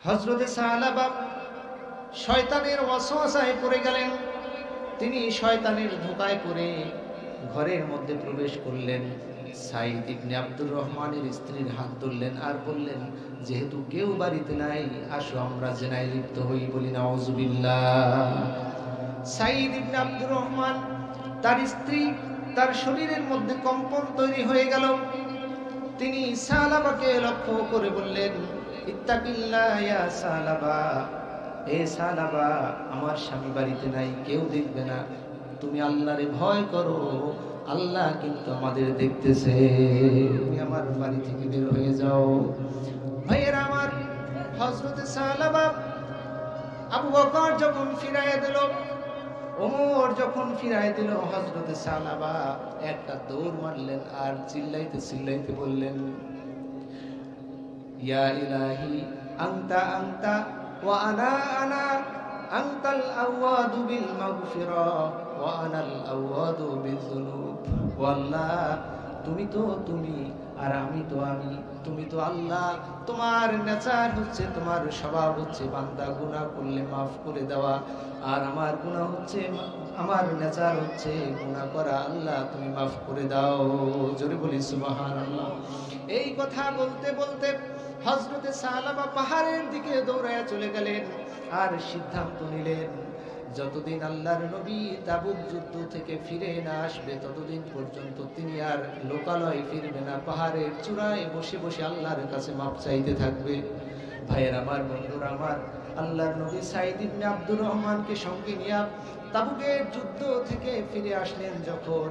হযরতে সালাবা শয়তানের ওয়াসওয়াসায় পড়ে গেলেন। তিনি শয়তানের ধোঁকায় পড়ে ঘরের মধ্যে প্রবেশ করলেন। সাইদ ইবনে আব্দুর রহমানের স্ত্রীর হাত ধরলেন আর বললেন, যেহেতু কেউ বাড়িতে নাই, আসো আমরা জিনায় লিপ্ত হই। বলি নাউযুবিল্লাহ। সাইদ ইবনে আব্দুর রহমান, তার স্ত্রী, তার শরীরের মধ্যে কম্পন তৈরি হয়ে গেল। তিনি সালাবাকে লক্ষ্য করে বললেন, ইত্তাকিল্লাহ ইয়া সালাবা, এ সালাবা, আমার স্বামী বাড়িতে নাই, কেউ দেখবে না, তুমি আল্লাহরে ভয় করো, আল্লাহ কিন্তু আমাদের দেখতেছে, তুমি আমার বাড়ি থেকে বের হয়ে যাও। ভাইয়েরা আমার, হযরতে সালাবা আবু বকর যখন ফিরাইয়া দিল, ওমর যখন ফিরাইয়া দিল, হযরতে সালাবা একটা দৌড় মারলেন আর চিল্লাইতে চিল্লাইতে বললেন, ইয়া ইলাহি আনতা আনতা ওয়া আনা আনা, আনতাল আওয়াদু বিল মাগফিরা ওয়া আনাল আওয়াদু বিযুনুব। ও আল্লাহ, তুমি তো তুমি আর আমি তো আমি, তুমি তো আল্লাহ, তোমার নেচার হচ্ছে, তোমার স্বভাব হচ্ছে বান্দা গুনাহ করলে মাফ করে দেওয়া, আর আমার গুনাহ হচ্ছে, আমার নেচার হচ্ছে গুনাহ করা, আল্লাহ তুমি মাফ করে দাও। জোরে বলি সুবহানাল্লাহ। এই কথা বলতে বলতে হযরতে সালাবা পাহাড়ের দিকে দৌড়ায়া চলে গেলেন আর সিদ্ধান্ত নিলেন, যতদিন আল্লাহর নবী তাবুক যুদ্ধ থেকে ফিরে না আসবে ততদিন পর্যন্ত তিনি আর লোকালয়ে ফিরবে না, পাহাড়ের চূড়ায় বসে বসে আল্লাহর কাছে মাপ চাইতে থাকবে। ভাইয়ের আমার, বন্ধুরা আমার, আল্লাহর নবী সাইদ ইবনে আব্দুর রহমানকে সঙ্গে নিয়ে তাবুকের যুদ্ধ থেকে ফিরে আসলেন। যখন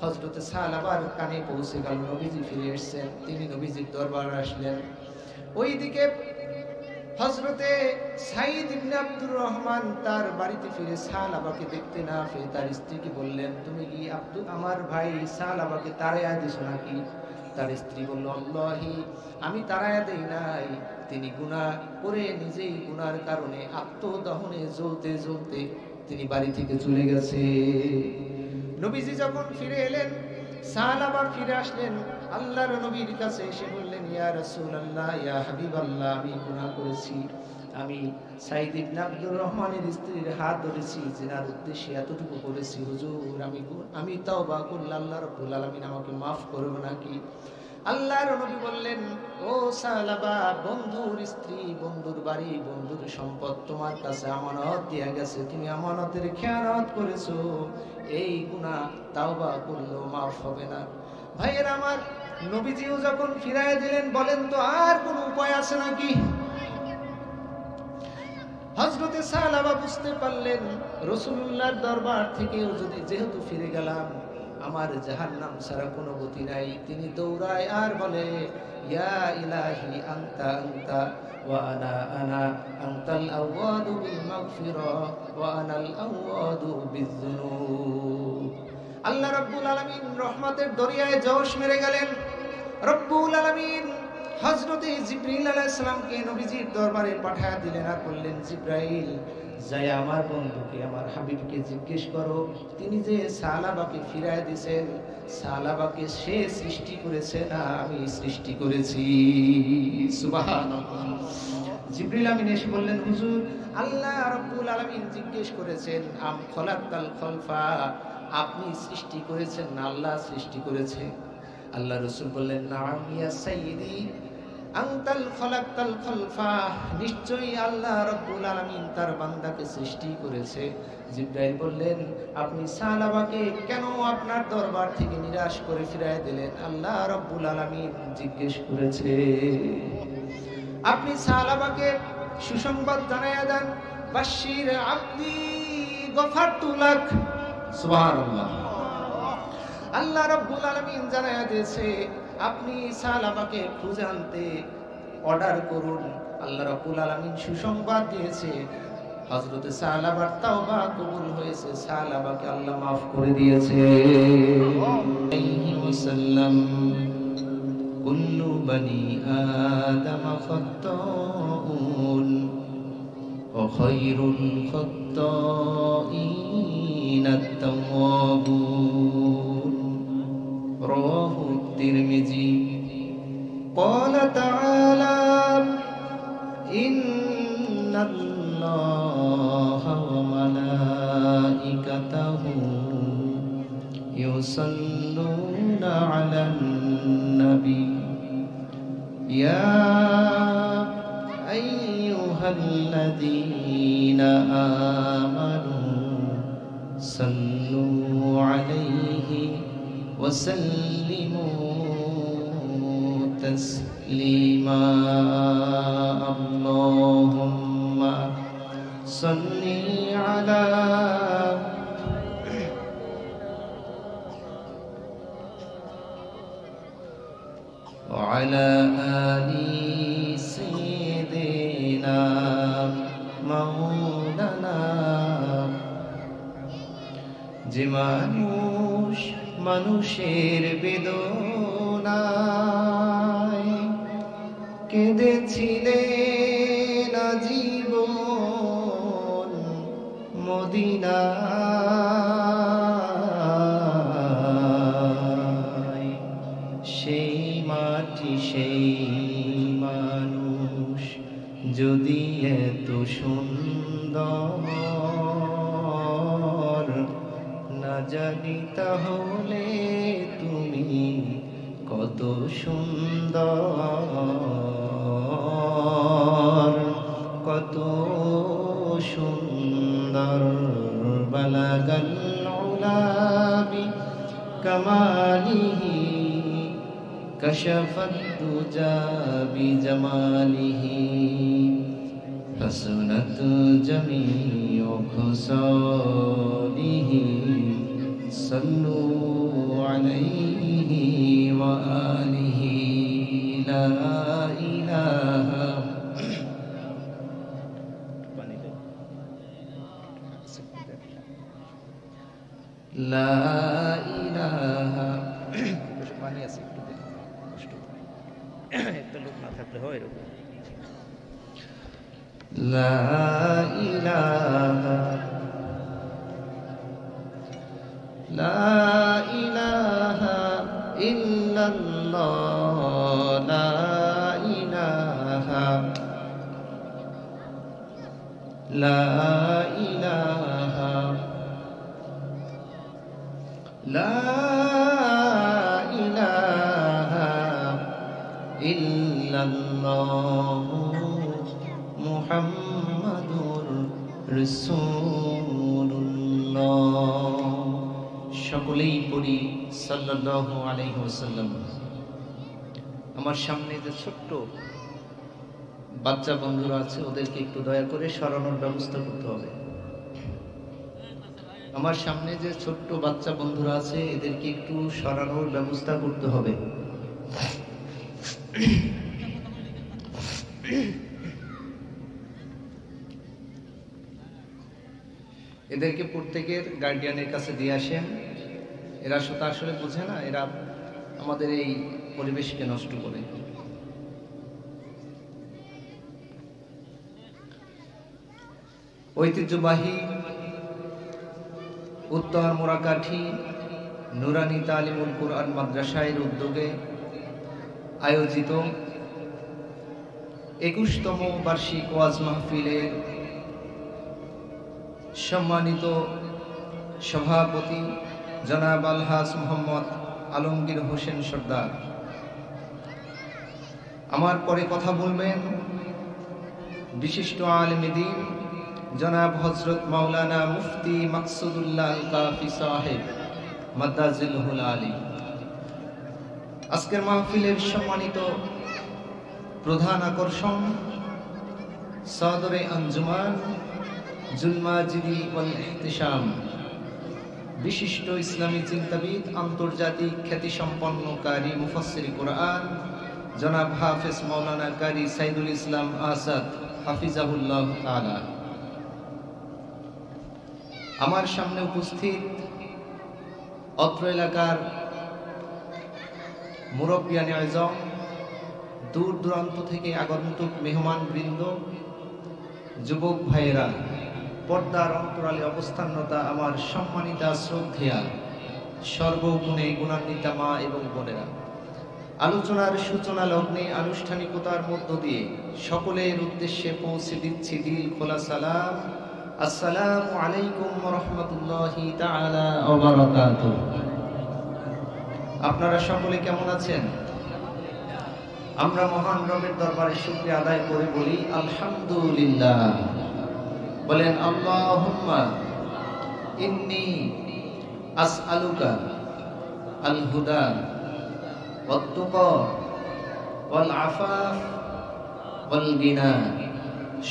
হযরতে সালাবার কানে পৌঁছে গেল নবীজি ফিরে এসেছেন, তিনি নবীজির দরবারে আসলেন। ওইদিকে হযরতে সাইদ ইবনে আব্দুর রহমান তার বাড়িতে ফিরে সালাবাকে দেখতে না পেয়ে তার স্ত্রীকে বললেন, তুমি কি আমার ভাই সালাবাকে তাড়াইয়া দিছো নাকি? তার স্ত্রী বলল, আল্লাহি, আমি তাড়াইয়া দেই নাই, তিনি গুনাহ করে নিজেই গুনার কারণে আত্মদহনে জ্বলতে জ্বলতে তিনি বাড়ি থেকে চলে গেছে। নবীজি যখন ফিরে এলেন, সালাবা ফিরে আসলেন আল্লাহর নবীর কাছে, এসে বললেন, ইয়া রাসূলুল্লাহ, ইয়া হাবিবাল্লাহ, আমি গুনাহ করেছি, আমি সাইদ ইবনে আব্দুর রহমানের স্ত্রীর হাত ধরেছি, জিনার উদ্দেশ্যে এতটুকু করেছি হুজুর, আমি তাওবা করলাম, আল্লাহ রাব্বুল আলামিন আমাকে মাফ করবে নাকি? আল্লাহর নবী বললেন, ও সালাবা, বন্ধুর স্ত্রী, বন্ধুর বাড়ি, বন্ধুর সম্পদ তোমার কাছে আমানত দিয়া গেছে, তুমি আমানতের খেয়ানত করেছো, এই গুনাহ তাওবা করলেও মাফ হবে না। ভাইয়ের আমার, নবীজিও যখন ফিরাইয়া দিলেন, বলেন তো আর কোন উপায় আছে নাকি? হযরতে সালাবা বুঝতে পারলেন, রাসূলুল্লাহর দরবার থেকেও যেহেতু ফিরে গেলাম, আমার জাহান্নাম ছাড়া কোনো গতি নাই। তিনি দৌড়ায় আর বলে, ইয়া ইলাহি আনতা আনতা ওয়া আনা আনা, আনতাল আওয়াদু বিল মাগফিরা ওয়া আনাল আওয়াদু বিযুনুব। আল্লাহ রাব্বুল আলামিন রহমতের দরিয়ায় জোশ মেরে গেলেন। রব্বুল আলামিন হযরতে জিবরাইল আলাইহিস সালামকে নবীজির দরবারে পাঠিয়ে দিলেন আর বললেন, জিবরাইল, যাই আমার বন্ধুকে, আমার হাবিবকে জিজ্ঞেস করো, তিনি যে সালাবাকে ফিরায় দিয়েছেন, সালাবাকে সে সৃষ্টি করেছে না আমি সৃষ্টি করেছি। সুবহানাল্লাহ। জিবরিল আমিন এসে বললেন, হুজুর, আল্লাহ রাব্বুল আলামিন জিজ্ঞেস করেছেন, আম খলাকাল খলফা, আপনি সৃষ্টি করেছেন না আল্লাহ সৃষ্টি করেছে? আল্লাহ রাসূল বললেন, নাম ইয়া সাইয়্যিদি, আনতাল খলাকাল খলফা, নিশ্চয়ই আল্লাহ রাব্বুল আলামিন তার বান্দাকে সৃষ্টি করেছে। জিবরাইল বললেন, আপনি সালাবাকে কেন আপনার দরবার থেকে নিরাশ করে ফিরিয়ে দিলেন? আল্লাহ রাব্বুল আলামিন জিজ্ঞেস করেছে। আপনি সালাবাকে সুসংবাদ জানায়া দেন, বাশশির আব্দি গফারতু লাক। সুবহানাল্লাহ। আল্লাহ রাব্বুল আলামিন জানায়া দিয়েছে, আপনি সালাবাকে খুঁজে আনতে অর্ডার করুন। আল্লাহ রাব্বুল আলামিন সুসংবাদ দিয়েছে, হযরতে সালাবার তাওবা কবুল হয়েছে, সালাবাকে আল্লাহ maaf করে দিয়েছে। আলাইহি ওয়াসাল্লাম, কুল্লু বনি আদম খাত্তাউন ওয়া খায়রুল খাত্তাইন আত-তাওয়াবুন। রাওয়াহু তিরমিজি। قال تعالى ইন্নাল্লাহা ওয়া মালাইকাতাহু ইউসাল্লুনা আলান নবী ইয়া আইয়ুহাল্লাযীনা আমানু সাল্লু আলাইহি ওয়া সাল্লিমু তাসলিমা আল্লাহুম্মা সাল্লি আলা ওয়া আলা আলি সাইয়্যিদিনা মাওলানা যে মানুষ মানুষের বেদনায় কেঁদেছিলেন আজীবন মদিনায়, সেই মাটি সেই মানুষ যদি এত সুন্দর না জানি তাহলে তুমি কত সুন্দর, কত সুন্দর। বালাগাল উলা বি কামালিহি কাশাফাত দুজা বি জামালিহি হাসনাত জামিউ খুসালিহি সাল্লু আলাইহি ওয়া আলিহি লা ইলাহা লা ইলাহা পানি আছে একটু দেন, কষ্ট একটা লোক না থাকলে হয় এরকম। লা ইলাহা লা ইলাহা ইল্লাল্লাহ লা ইলাহা লা ইলাহা লা ইলাহা ইল্লাল্লাহ মুহাম্মাদুর রাসূলুল্লাহ। সকলেই পড়ি সাল্লাল্লাহু আলাইহি ওয়াসাল্লাম। আমার সামনে যে ছোট্ট বাচ্চা বন্ধুরা আছে ওদেরকে একটু দয়া করে সরানোর ব্যবস্থা করতে হবে। আমার সামনে যে ছোট্ট বাচ্চা বন্ধুরা আছে এদেরকে একটু সরানোর ব্যবস্থা করতে হবে। এদেরকে প্রত্যেকের গার্ডিয়ানের কাছে দিয়ে আসেন। এরা আসলে বোঝে না, এরা আমাদের এই পরিবেশকে নষ্ট করে। ঐতিহ্যবাহী উত্তর মোরাকাঠি নুরানি তালিমুল কুরআন মাদ্রাসায়ের উদ্যোগে আয়োজিত 21তম বার্ষিক ওয়াজ মাহফিলের সম্মানিত সভাপতি জনাব আলহাজ মোহাম্মদ আলমগীর হোসেন সর্দার, আমার পরে কথা বলবেন বিশিষ্ট আলেমে দ্বীন জনাব হযরত মাওলানা মুফতি মাকসুদুল্লাহ আল কাফি সাহেব মাদ্দাজিলহুল আলী। আজকের মাহফিলের সম্মানিত প্রধান আকর্ষণ সদরে আঞ্জুমান জুলমাজিদি ওয়াল ইহতিশাম, বিশিষ্ট ইসলামী চিন্তাবিদ, আন্তর্জাতিক খ্যাতিসম্পন্ন কারি মুফাসসির কুরআন জনাব হাফেজ মাওলানা কারি সাইদুল ইসলাম আসাদ হাফিজাহুল্লাহ তাআলা। আমার সামনে উপস্থিত অত্র এলাকার মুরব্বিয়ানে আযম, দূর দূরান্ত থেকে আগন্তুক মেহমান বৃন্দ, যুবক ভাইয়েরা, পর্দার অন্তরালে অবস্থানরতা আমার সম্মানিতা শ্রদ্ধেয়া সর্বগুণে গুণান্বিতা মা এবং বোনেরা, আলোচনার সূচনা লগ্নে আনুষ্ঠানিকতার মধ্য দিয়ে সকলের উদ্দেশ্যে পৌঁছে দিচ্ছি দিল খোলা সালাম। আসসালামু আলাইকুম ওয়া রাহমাতুল্লাহি তাআলা ওয়া বারাকাতুহু। আপনারা সকলে কেমন আছেন? আমরা মহান রবের দরবারে শুকরিয়া আদায় করে বলি আলহামদুলিল্লাহ। বলেন আল্লাহুম্মা ইন্নী আসআলুকা আল হুদা ওয়াত তুকা ওয়াল আফাফ ওয়াল গিনা।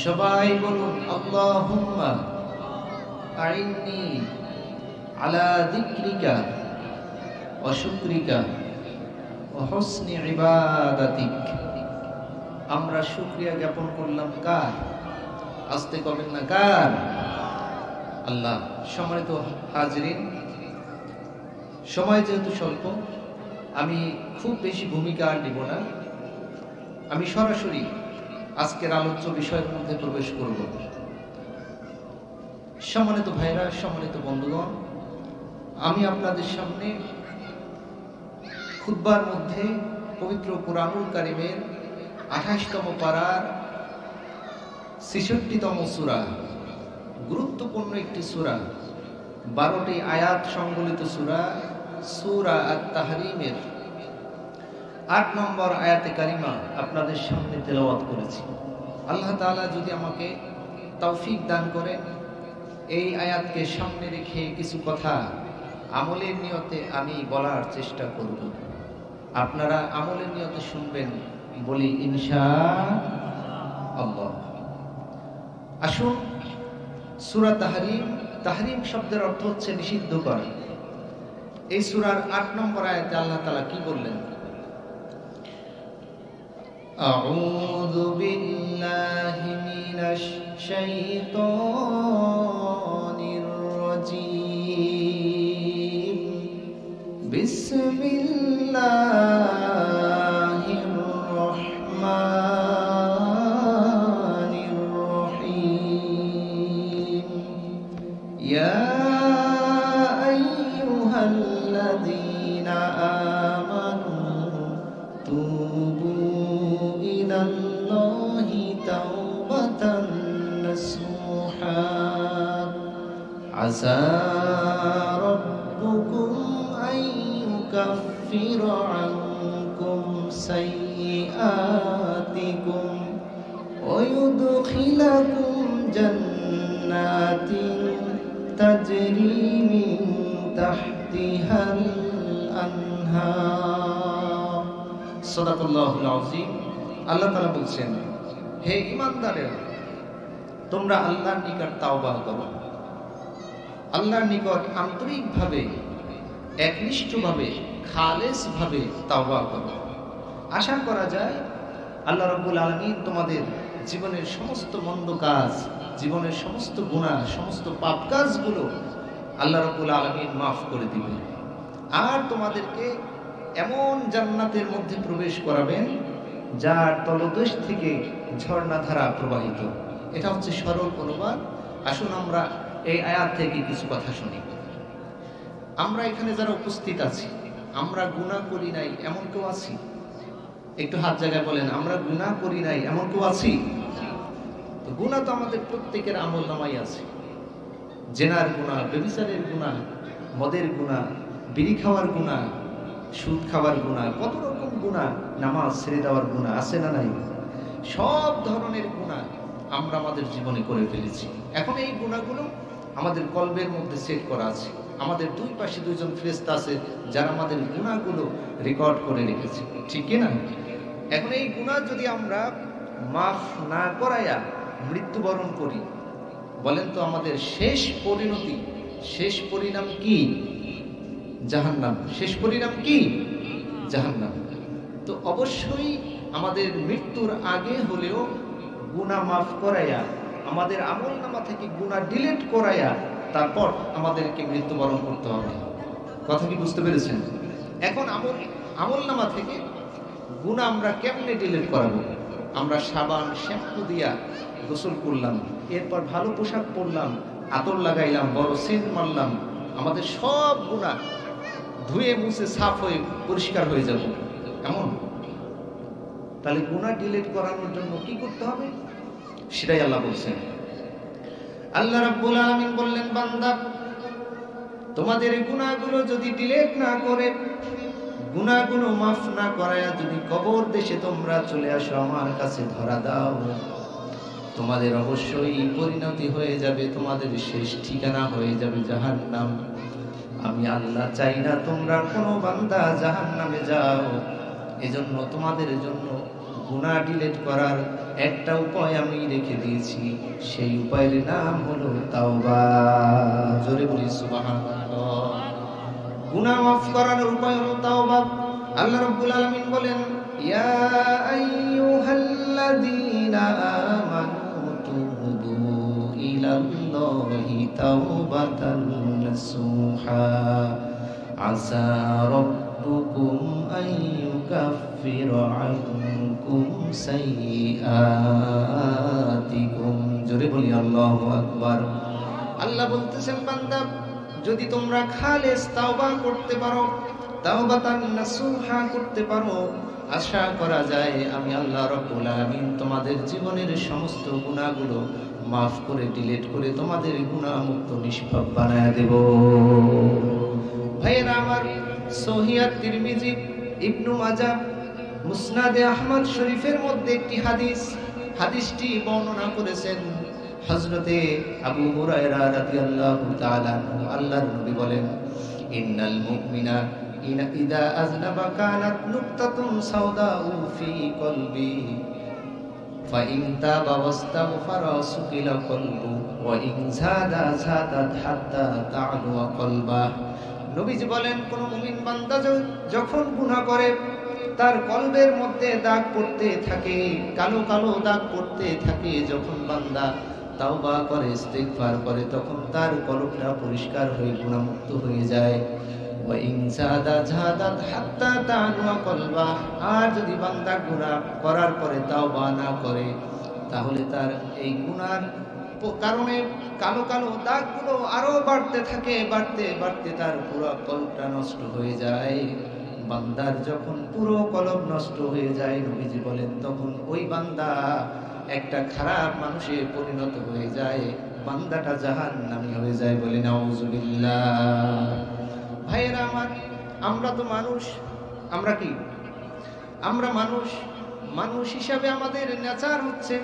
সবাই বলুন আল্লাহুম্মা আইন্নি আলা যিকরিকা ওয়া শুকরিকা ওয়া হুসনি ইবাদাতিক। আমরা শুকরিয়া জ্ঞাপন করলাম কার? আস্তে কবেন না, কার? আল্লাহ। সম্মানিত হাজিরিন, সময় যেহেতু স্বল্প, আমি খুব বেশি ভূমিকা আর নিব না। আমি সরাসরি আজকের আলোচ্য বিষয়ের মধ্যে প্রবেশ করব। সম্মানিত ভাইরা, সম্মানিত বন্ধুগণ, আমি আপনাদের সামনে খুতবার মধ্যে পবিত্র কুরআনুল কারীমের 28তম পারার 66তম সূরা, গুরুত্বপূর্ণ একটি সূরা, 12টি আয়াত সংবলিত সূরা, সূরা আত-তাহরিমের 8 নম্বর আয়াতে কারিমা আপনাদের সামনে তেলাওয়াত করেছি। আল্লাহ তাআলা যদি আমাকে তৌফিক দান করেন, এই আয়াতকে সামনে রেখে কিছু কথা আমলের নিয়তে আমি বলার চেষ্টা করব। আপনারা আমলের নিয়তে শুনবেন, বলি ইনশাআল্লাহ। আসুন, সূরা তাহরিম, তাহরিম শব্দের অর্থ হচ্ছে নিষিদ্ধ করা। এই সূরার 8 নম্বর আয়াতে আল্লাহ তাআলা কি বললেন? আউযু বিল্লাহি মিনাশ শাইতানির রাজীম। বিসমিল্লাহির রহমানির রহিম। ইয়া আইয়ুহাল্লাযীনা আমানু তুবু ইলাল্লাহি তাওবাতান নাসুহা। আসা রাব্বুকুম আইয়ুকাফিরা আনকুম সাইয়্যাতিকুম ওয়া ইউদখিলাকুম জান্নাতিন তাজরি মিন তাহতিহাল আনহার। সাদাকাল্লাহুল আযীম। আল্লাহ তাআলা বলছেন, হে ঈমানদারেরা, তোমরা আল্লাহর নিকট তাওবা করো, আল্লাহর নিকট আন্তরিকভাবে, একনিষ্ঠভাবে, খালেসভাবে তাওবা করো। আশা করা যায় আল্লাহ রাব্বুল আলামিন তোমাদের জীবনের সমস্ত মন্দ কাজ, জীবনের সমস্ত গুনাহ, সমস্ত পাপ কাজগুলো আল্লাহ রাব্বুল আলামিন মাফ করে দিবেন, আর তোমাদেরকে এমন জান্নাতের মধ্যে প্রবেশ করাবেন যার তলদেশ থেকে ঝর্ণাধারা প্রবাহিত। এটা হচ্ছে সরল অনুবাদ। আসুন আমরা এই আয়াত থেকে কিছু কথা শুনি। আমরা এখানে যারা উপস্থিত আছি, আমরা গুনাহ করি নাই এমন কেউ আছি? একটু হাত জায়গায় বলেন, আমরা গুনাহ করি নাই এমন কেউ আছি? তো গুনাহ তো আমাদের প্রত্যেকের আমল নামাই আছে। জেনার গুনাহ, ব্যভিচারের গুনাহ, মদের গুনাহ, বিড়ি খাওয়ার গুনাহ, সুদ খাওয়ার গুনাহ, কত রকম গুনাহ, নামাজ ছেড়ে দেওয়ার গুনাহ আছে না নাই? সব ধরনের গুনাহ আমরা আমাদের জীবনে করে ফেলেছি। এখন এই গুনাহগুলো আমাদের কলবের মধ্যে সেট করা আছে। আমাদের দুই পাশে দুইজন ফেরেশতা আছে যারা আমাদের গুনাহগুলো রেকর্ড করে রেখেছে, ঠিক কি না? এখন এই গুনাহ যদি আমরা মাফ না করায়া মৃত্যুবরণ করি, বলেন তো আমাদের শেষ পরিণতি, শেষ পরিণাম কি? জাহান্নাম। শেষ পরিণাম কি? জাহান্নাম। তো অবশ্যই আমাদের মৃত্যুর আগে হলেও গুনাহ মাফ করায়া, আমাদের আমলনামা থেকে গুনাহ ডিলিট করায়া তারপর আমাদেরকে মৃত্যুবরণ করতে হবে। কথা কি বুঝতে পেরেছেন? এখন আমলনামা থেকে গুনাহ আমরা কেমনে ডিলিট করাবো? আমরা সাবান শ্যাম্পু দিয়া গোসল করলাম, এরপর ভালো পোশাক পরলাম, আতর লাগাইলাম, বড় সেন্ট মারলাম, আমাদের সব গুনাহ ধুয়ে মুছে সাফ হয়ে পরিষ্কার হয়ে যাব। এমন। তাহলে গুনাহ ডিলিট করানোর জন্য কি করতে হবে সেটাই আল্লাহ বলছেন। আল্লাহ রাব্বুল আলামিন বললেন, বান্দা তোমাদের গুনাহগুলো যদি ডিলিট না করে, গুনাহগুলো মাফ না করায়া যদি কবর দেশে তোমরা চলে আসো, আমার কাছে ধরা দাও, তোমাদের অবশ্যই পরিণতি হয়ে যাবে, তোমাদের শেষ ঠিকানা হয়ে যাবে জাহান্নাম। আমি আল্লাহ চাই না তোমরা কোনো বান্দা জাহান্নামে যাও। এজন্য তোমাদের জন্য গুনাহ ডিলিট করার একটা উপায় আমি রেখে দিয়েছি, সেই উপায়ের নাম হলো তাওবা। জোরে বলি সুবহানাল্লাহ। গুনাহ মাফ করার উপায় হলো তাওবা। আল্লাহ রাব্বুল আলামিন বলেন, ইয়া আইয়ুহাল্লাযীনা আমানু তুবু ইলাল্লাহি তাওবাতান নাসুহা আসা রাব্বুকুম আইয়ুকাফিরা আনকুম সাইয়্যাতিকুম। জোরে বলি আল্লাহু আকবার। আল্লাহ বলতেছেন, বান্দা যদি তোমরা খালেস তাওবা করতে পারো, তাওবাতান নাসুহা করতে পারো, আশা করা যায় আমি আল্লাহ রাব্বুল আলামিন তোমাদের জীবনের সমস্ত গুনাহগুলো মাফ করে ডিলিট করে তোমাদের গুনাহ মুক্ত নিষ্পাপ বানায় দেব। ভাইয়েরা আমার, সহিহ তিরমিজি, ইবনু মাজাহ, মুসনাদে আহমদ শরীফের মধ্যে একটি হাদিসটি বর্ণনা করেছেন হযরতে আবু হুরায়রা রাদিয়াল্লাহু তাআলা আনহু। আল্লাহর নবী বলেন, ইন্নাল মুমিনা ইদা আযনাবা কানাত নুকতাতুন সাওদাউ ফি কলবি ফাইন তাবা ওয়াস্তাগফারা সুকিলা কলবু ওয়া ইন যাদা যাদাত হাত্তা তা'লু কলবা। নবীজি বলেন, কোন মুমিন বান্দা যখন গুনাহ করে তার কলবের মধ্যে দাগ পড়তে থাকে, কালো কালো দাগ পড়তে থাকে, যখন বান্দা তাওবা করে ইস্তিগফার করে তখন তার কলবটা পরিষ্কার হয়ে গুনাহমুক্ত হয়ে যায়। ওয়া ইন যাদা যাদাত হাত্তা তা'লু কলবা। আর যদি বান্দা গুনাহ করার পরে তাওবা না করে তাহলে তার এই গুনার কারণে কালো কালো দাগগুলো আরো বাড়তে থাকে, বাড়তে বাড়তে তার পুরো কলবটা নষ্ট হয়ে যায়। বান্দার যখন পুরো কলব নষ্ট হয়ে যায়, নবীজি বলেন তখন ওই বান্দা একটা খারাপ মানুষে পরিণত হয়ে যায়, বান্দাটা জাহান্নামী হয়ে যায়। বলে নাউজুবিল্লাহ। ভাইয়েরা আমার, আমরা তো মানুষ, আমরা কি? আমরা মানুষ হিসাবে আমাদের নেচার হচ্ছে,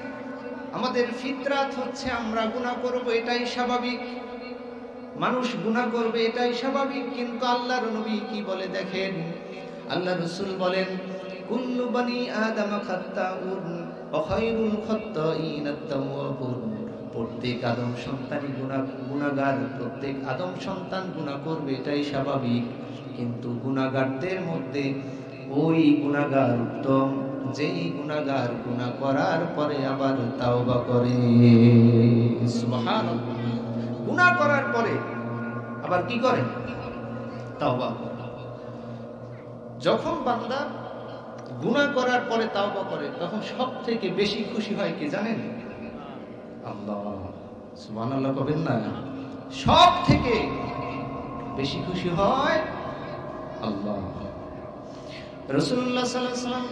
আমাদের ফিতরাত হচ্ছে আমরা গুনাহ করব, এটাই স্বাভাবিক। মানুষ গুনাহ করবে এটাই স্বাভাবিক। কিন্তু আল্লাহর নবী কি বলে দেখেন, আল্লাহ রাসূল বলেন, কুল্লু বনি আদম খাত্তাউন ওয়া খায়রুল খাত্তাইন আত-তাওয়াবুন। প্রত্যেক আদম সন্তানই গুনাহগার, প্রত্যেক আদম সন্তান গুনাহ করবে এটাই স্বাভাবিক। কিন্তু গুনাহগারদের মধ্যে ওই গুনাহগার উত্তম, যেই গুনাহগার গুনাহ করার পরে আবার তাওবা করে। সুবহানাল্লাহ। গুনাহ করার পরে আবার কি করে? তাওবা করে। যখন বান্দা গুনাহ করার পরে তাওবা করে তখন সবথেকে বেশি খুশি হয় কি জানেন? আল্লাহ। সুবহানাল্লাহ কবেন না? সবথেকে বেশি খুশি হয় আল্লাহ। রাসূলুল্লাহ সাল্লাল্লাহু আলাইহি ওয়াসাল্লাম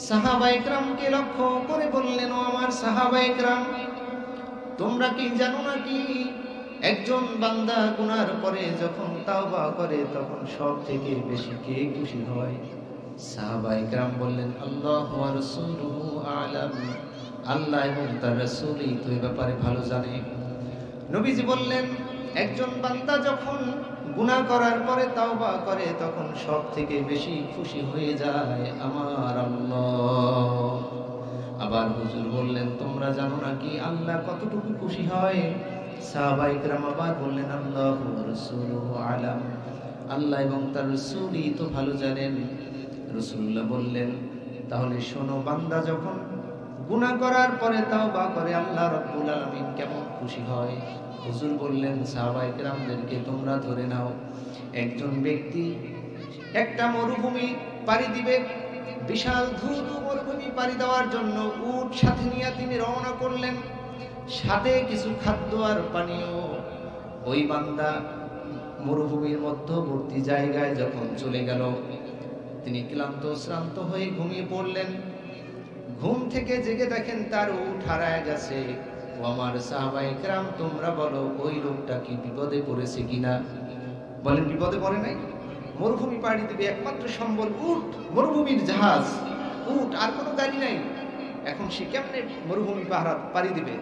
সাহাবায়ে কেরামকে লক্ষ্য করে বললেন, ও আমার সাহাবায়ে কেরাম, তোমরা কি জানো না কি একজন বান্দা গুনার পরে যখন তাওবা করে তখন সবথেকে বেশি কে খুশি হয়? সাহাবায়ে কেরাম বললেন, আল্লাহু ওয়া রাসূলুহু আ'লাম। আল্লাহ এবং তার রাসূলই তো এই ব্যাপারে ভালো জানে। নবীজি বললেন, একজন বান্দা যখন গুনাহ করার পরে তাওবা করে তখন সবথেকে বেশি খুশি হয়ে যায় আমার আল্লাহ। আবার হুজুর বললেন, তোমরা জানো না কি আল্লাহ কতটুকু খুশি হয়? সাহাবায়ে কেরাম আবার বললেন, আল্লাহু ওয়া রাসূলুহু আ'লাম। আল্লাহ এবং তার রাসূলই তো ভালো জানেন। রাসূলুল্লাহ বললেন, তাহলে শোনো, বান্দা যখন গুনাহ করার পরে তাওবা করে আল্লাহ রাব্বুল আলামিন কেমন খুশি হয়? হুজুর বললেন, সাহাবায়ে কেরামদেরকে তোমরা ধরে নাও, একজন ব্যক্তি একটা মরুভূমি পাড়ি দিবে, বিশাল ধুধু মরুভূমি পাড়ি দেওয়ার জন্য উট সাথে নিয়ে তিনি রওনা করলেন, সাথে কিছু খাদ্য আর পানীয়। ওই বান্দা মরুভূমির মধ্যবর্তী জায়গায় যখন চলে গেল, তিনি ক্লান্ত শ্রান্ত হয়ে ঘুমিয়ে পড়লেন। ঘুম থেকে জেগে দেখেন তার উট হারায় গেছে। ও আমার সাহাবায়ে কেরাম, তোমরা বলো ওই লোকটা কি বিপদে পড়েছে কিনা? বলেন বিপদে পড়ে নাই। মরুভূমি পাড়ি দিবে, একমাত্র সম্বল উট, মরুভূমির জাহাজ উট, আর কোনো গাড়ি নাই। এখন সে কেমনে মরুভূমি পাড়ি দিবে?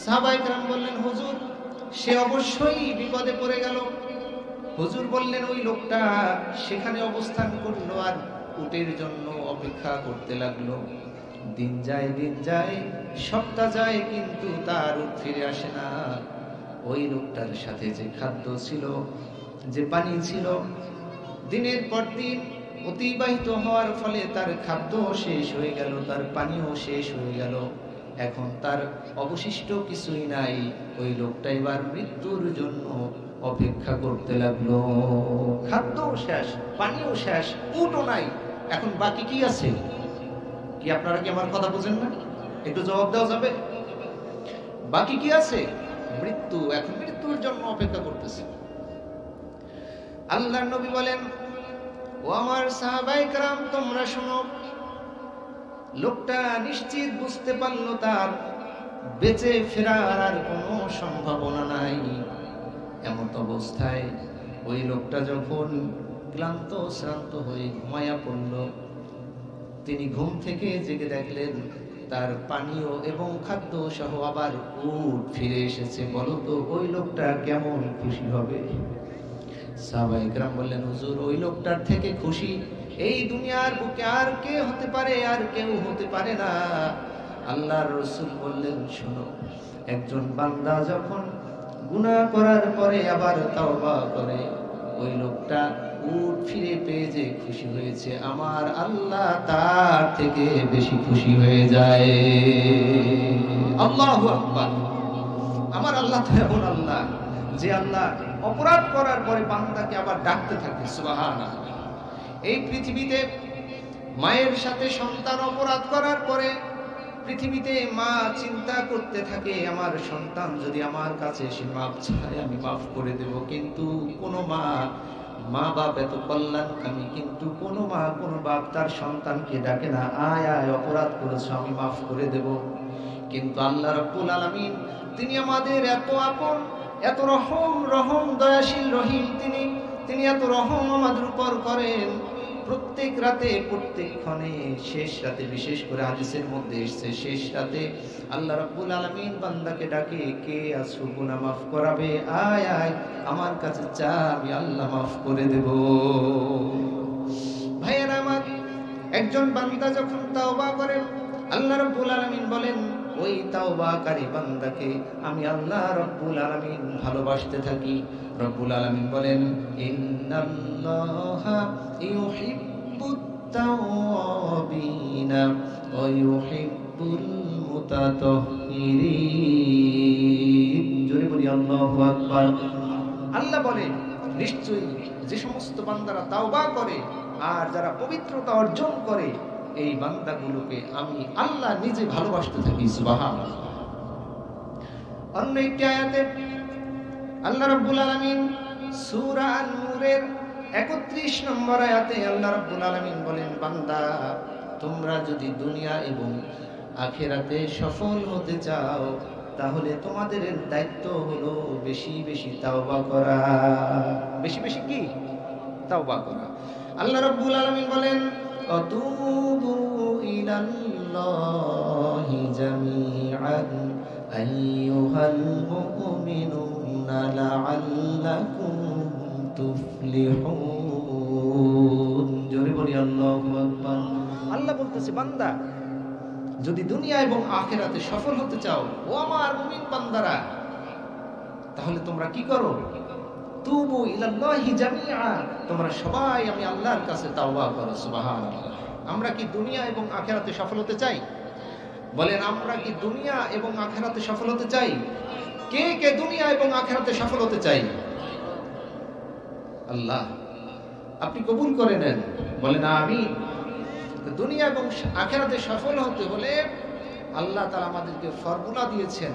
সাহাবায়ে কেরাম বললেন, হুজুর সে অবশ্যই বিপদে পড়ে গেল। হুজুর বললেন, ওই লোকটা সেখানে অবস্থান করলো আর উটের জন্য অপেক্ষা করতে লাগলো। দিন যায়, সপ্তাহ যায়, কিন্তু তার উট ফিরে আসে না। ওই লোকটার সাথে যে খাদ্য ছিল, যে পানি ছিল, দিনের পর দিন অতিবাহিত হওয়ার ফলে তার খাদ্য শেষ হয়ে গেল, তার পানিও শেষ হয়ে গেল। এখন তার অবশিষ্ট কিছুই নাই। ওই লোকটা এবার মৃত্যুর জন্য অপেক্ষা করতে লাগলো। খাদ্যও শেষ, পানিও শেষ, উটও নাই। এখন বাকি কি আছে? কি আপনারা কি আমার কথা বুঝেন না? একটু জবাব দেওয়া যাবে? বাকি কি আছে? মৃত্যু। এখন মৃত্যুর জন্য অপেক্ষা করতেছে। আল্লাহর নবী বলেন, ও আমার সাহাবায়ে কেরাম, তোমরা শোনো, লোকটা নিশ্চিত বুঝতে পারলো তার বেঁচে ফেরার আর কোনো সম্ভাবনা নাই। এমন অবস্থায় ওই লোকটা যখন ক্লান্ত শ্রান্ত হয়ে ঘুমায়া পড়ল, তিনি ঘুম থেকে জেগে দেখলেন তার পানীয় এবং খাদ্য সহ আবার উট ফিরে এসেছে। বলো তো ওই লোকটা কেমন খুশি হবে? সাহাবায়ে কেরাম বললেন, হুজুর ওই লোকটার থেকে খুশি এই দুনিয়ার বুকে আর কে হতে পারে? আর কেউ হতে পারে না। আল্লাহর রাসূল বললেন, শোনো, একজন বান্দা যখন গুনাহ করার পরে আবার তাওবা করে, ওই লোকটা উট ফিরে পেয়ে যে খুশি হয়েছে, আমার আল্লাহ তার থেকে বেশি খুশি হয়ে যায়। আল্লাহু আকবার। আমার আল্লাহ তো এমন আল্লাহ যে আল্লাহ অপরাধ করার পরে বান্দাকে আবার ডাকতে থাকে সুবহানাল্লাহ। এই পৃথিবীতে মায়ের সাথে সন্তান অপরাধ করার পরে পৃথিবীতে মা চিন্তা করতে থাকে, আমার সন্তান যদি আমার কাছে এসে মাপ চায় আমি মাফ করে দেব। কিন্তু কোনো মা বাপ এত কল্যাণকামী, কিন্তু কোনো মা কোনো বাপ তার সন্তানকে ডাকে না, আয় আয় অপরাধ করেছো আমি মাফ করে দেব। কিন্তু আল্লাহ রাব্বুল আলামিন তিনি আমাদের এত আপন, এত রহম দয়াশীল রহিম। তিনি এত রহম আমাদের উপর করেন। প্রত্যেক রাতে, প্রত্যেক ক্ষণে, শেষ রাতে, বিশেষ করে হাদিসের মধ্যে এসেছে, শেষ রাতে আল্লাহ রাব্বুল আলামিন বান্দাকে ডাকে, কে আছো গুনাহ মাফ করাবে? আয় আয় আমার কাছে চা, আমি আল্লাহ মাফ করে দেব। ভাইয়েরা আমার, একজন বান্দা যখন তাওবা করে, আল্লাহ রাব্বুল আলামিন বলেন, ওই তাওবাকারী বান্দাকে আমি আল্লাহ রাব্বুল আলামিন ভালোবাসতে থাকি। রব্বুল আলামিন বলেন, ইন্নাল্লাহা ইউহিব্বুত তাওয়াবিনা ওয়া ইউহিব্বুল মুতাতাহহিরিন। জোরে বলি আল্লাহু আকবার। আল্লাহ বলেন, নিশ্চয়ই যে সমস্ত বান্দারা তাওবা করে আর যারা পবিত্রতা অর্জন করে, এই বান্দাগুলোকে আমি আল্লাহ নিজে ভালোবাসতে থাকি। সুবহানাল্লাহ। অন্য একটি আয়াতে আল্লাহ রাব্বুল আলামিন সূরা আন-নূরের 31 নম্বর আয়াতে আল্লাহ রাব্বুল আলামিন বলেন, বান্দা তোমরা যদি দুনিয়া এবং আখিরাতে সফল হতে চাও, তাহলে তোমাদের দায়িত্ব হলো বেশি বেশি তাওবা করা। বেশি বেশি কি? তাওবা করা। আল্লাহ রাব্বুল আলামিন বলেন, আতুবু ইলাল্লাহি জামিআন আইয়ুহাল মুমিনুনা লাআল্লাকুম তুফলিহুন। জোরে বলি আল্লাহু আকবার। আল্লাহ বলতেছে, বান্দা যদি দুনিয়া এবং আখিরাতে সফল হতে চাও, ও আমার মুমিন বান্দারা, তাহলে তোমরা কি করো? তুবু ইলাল্লাহি জামিআ, তোমরা সবাই আমি আল্লাহর কাছে তাওবা করো। সুবহানাল্লাহ। আমরা কি দুনিয়া এবং আখিরাতে সফল হতে চাই? বলেন, আমরা কি দুনিয়া এবং আখিরাতে সফল হতে চাই? কে কে দুনিয়া এবং আখিরাতে সফল হতে চাই? আল্লাহ আপনি কবুল করে নেন, বলেন আমিন। দুনিয়া এবং আখিরাতে সফল হতে হলে আল্লাহ তাআলা আমাদেরকে ফর্মুলা দিয়েছেন,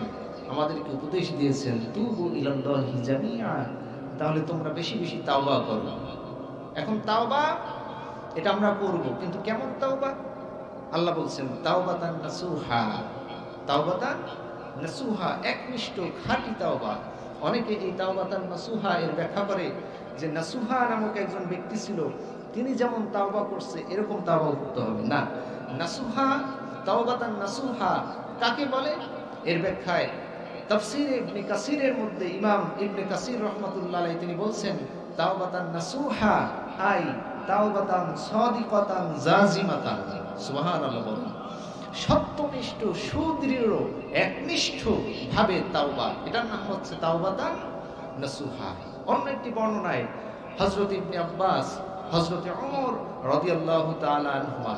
আমাদেরকে উপদেশ দিয়েছেন, তুবু ইলাল্লাহি জামিআ, তাহলে তোমরা বেশি বেশি তাওবা করো। এখন তাওবা এটা আমরা করব, কিন্তু কেমন তাওবা? আল্লাহ বলছেন তাওবাতান নাসুহা, তাওবাতান নাসুহা, একনিষ্ঠ খাঁটি তাওবা। অনেকে এই তাওবাতান নাসুহা এর ব্যাখ্যা করে যে নাসুহা নামক একজন ব্যক্তি ছিল, তিনি যেমন তাওবা করছে এরকম তাওবা করতে হবে না। নাসুহা, তাওবাতান নাসুহা কাকে বলে? এর ব্যাখ্যায় তাফসীরে ইবনে কাসিরের মধ্যে ইমাম ইবনে কাসির রাহমাতুল্লাহ আলাইহি তিনি বলছেন তাওবাতান নাসুহা আই তাওবাতান সাদিকাতান জাজিমাতান। সুবহানাল্লাহ বলেন, সত্যনিষ্ঠ সুদৃঢ় একনিষ্ঠ ভাবে তাওবা, এটার নাম হচ্ছে তাওবাতান নাসুহা। অন্য একটি বর্ণনায় হযরত ইবনে আব্বাস, হযরত ওমর রাদিয়াল্লাহু তাআলা আনহুমা,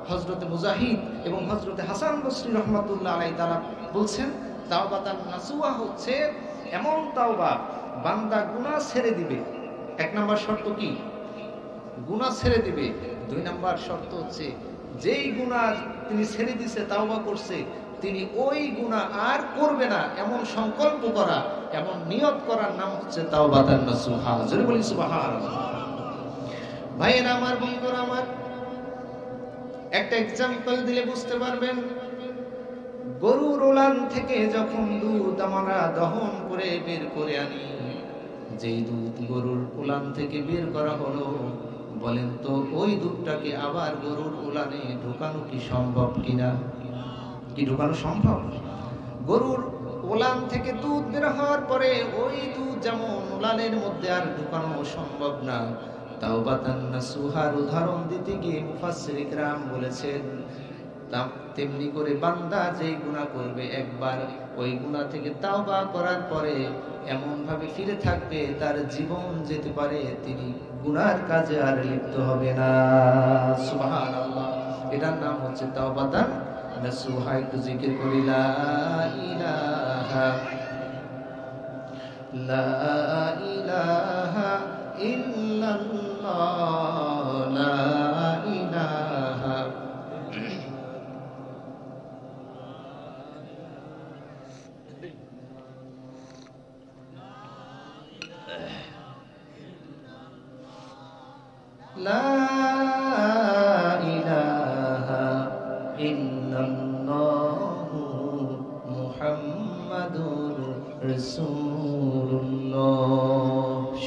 হযরত মুজাহিদ এবং হযরত হাসান বসরি রাহমাতুল্লাহ আলাইহি তাআলা বলছেন তাওবাতান নাসুহা হচ্ছে এমন তাওবা বান্দা গুনাহ ছেড়ে দিবে। এক নাম্বার শর্ত কি? গুনাহ ছেড়ে দিবে। দুই নাম্বার শর্ত হচ্ছে যেই গুনাহ তিনি ছেড়ে দিছে, তাওবা করছে, তিনি ওই গুনাহ আর করবে না এমন সংকল্প করা, এমন নিয়ত করার নাম হচ্ছে তাওবাতান নাসুহা। জোরে বলি সুবহানাল্লাহ। ভাইয়েরা আমার, বন্ধুরা আমার, একটা এক্সাম্পল দিলে বুঝতে পারবেন। গরুর ওলান থেকে যখন দুধ আমরা দহন করে বের করে আনি, যেই দুধ গরুর ওলান থেকে বের করা হলো, বলেন তো ওই দুধটাকে আবার গরুর ওলানে ঢোকানো কি সম্ভব কিনা? কি ঢোকানো সম্ভব? গরুর ওলান থেকে দুধ বের হওয়ার পরে ওই দুধ যেমন ওলানের মধ্যে আর ঢোকানো সম্ভব না, তাওবাতান নাসুহার উদাহরণ দিতে গিয়ে মুফাসসির ইকরাম বলেছেন তেমনি করে বান্দা যেই গুনাহ করবে একবার, ওই গুনাহ থেকে তাওবা করার পরে এমন ভাবে ফিরে থাকবে তার জীবন যেতে পারে, তিনি গুনার কাজে আর লিপ্ত হবে না। সুবহানাল্লাহ। এটার নাম হচ্ছে তাওবাতান নাসুহা। একটু জিকির করি লা ইলাহা ইল্লাল্লাহ, লা ইলাহা লা ইলাহা ইল্লাল্লাহু মুহাম্মাদুর রাসূলুল্লাহ।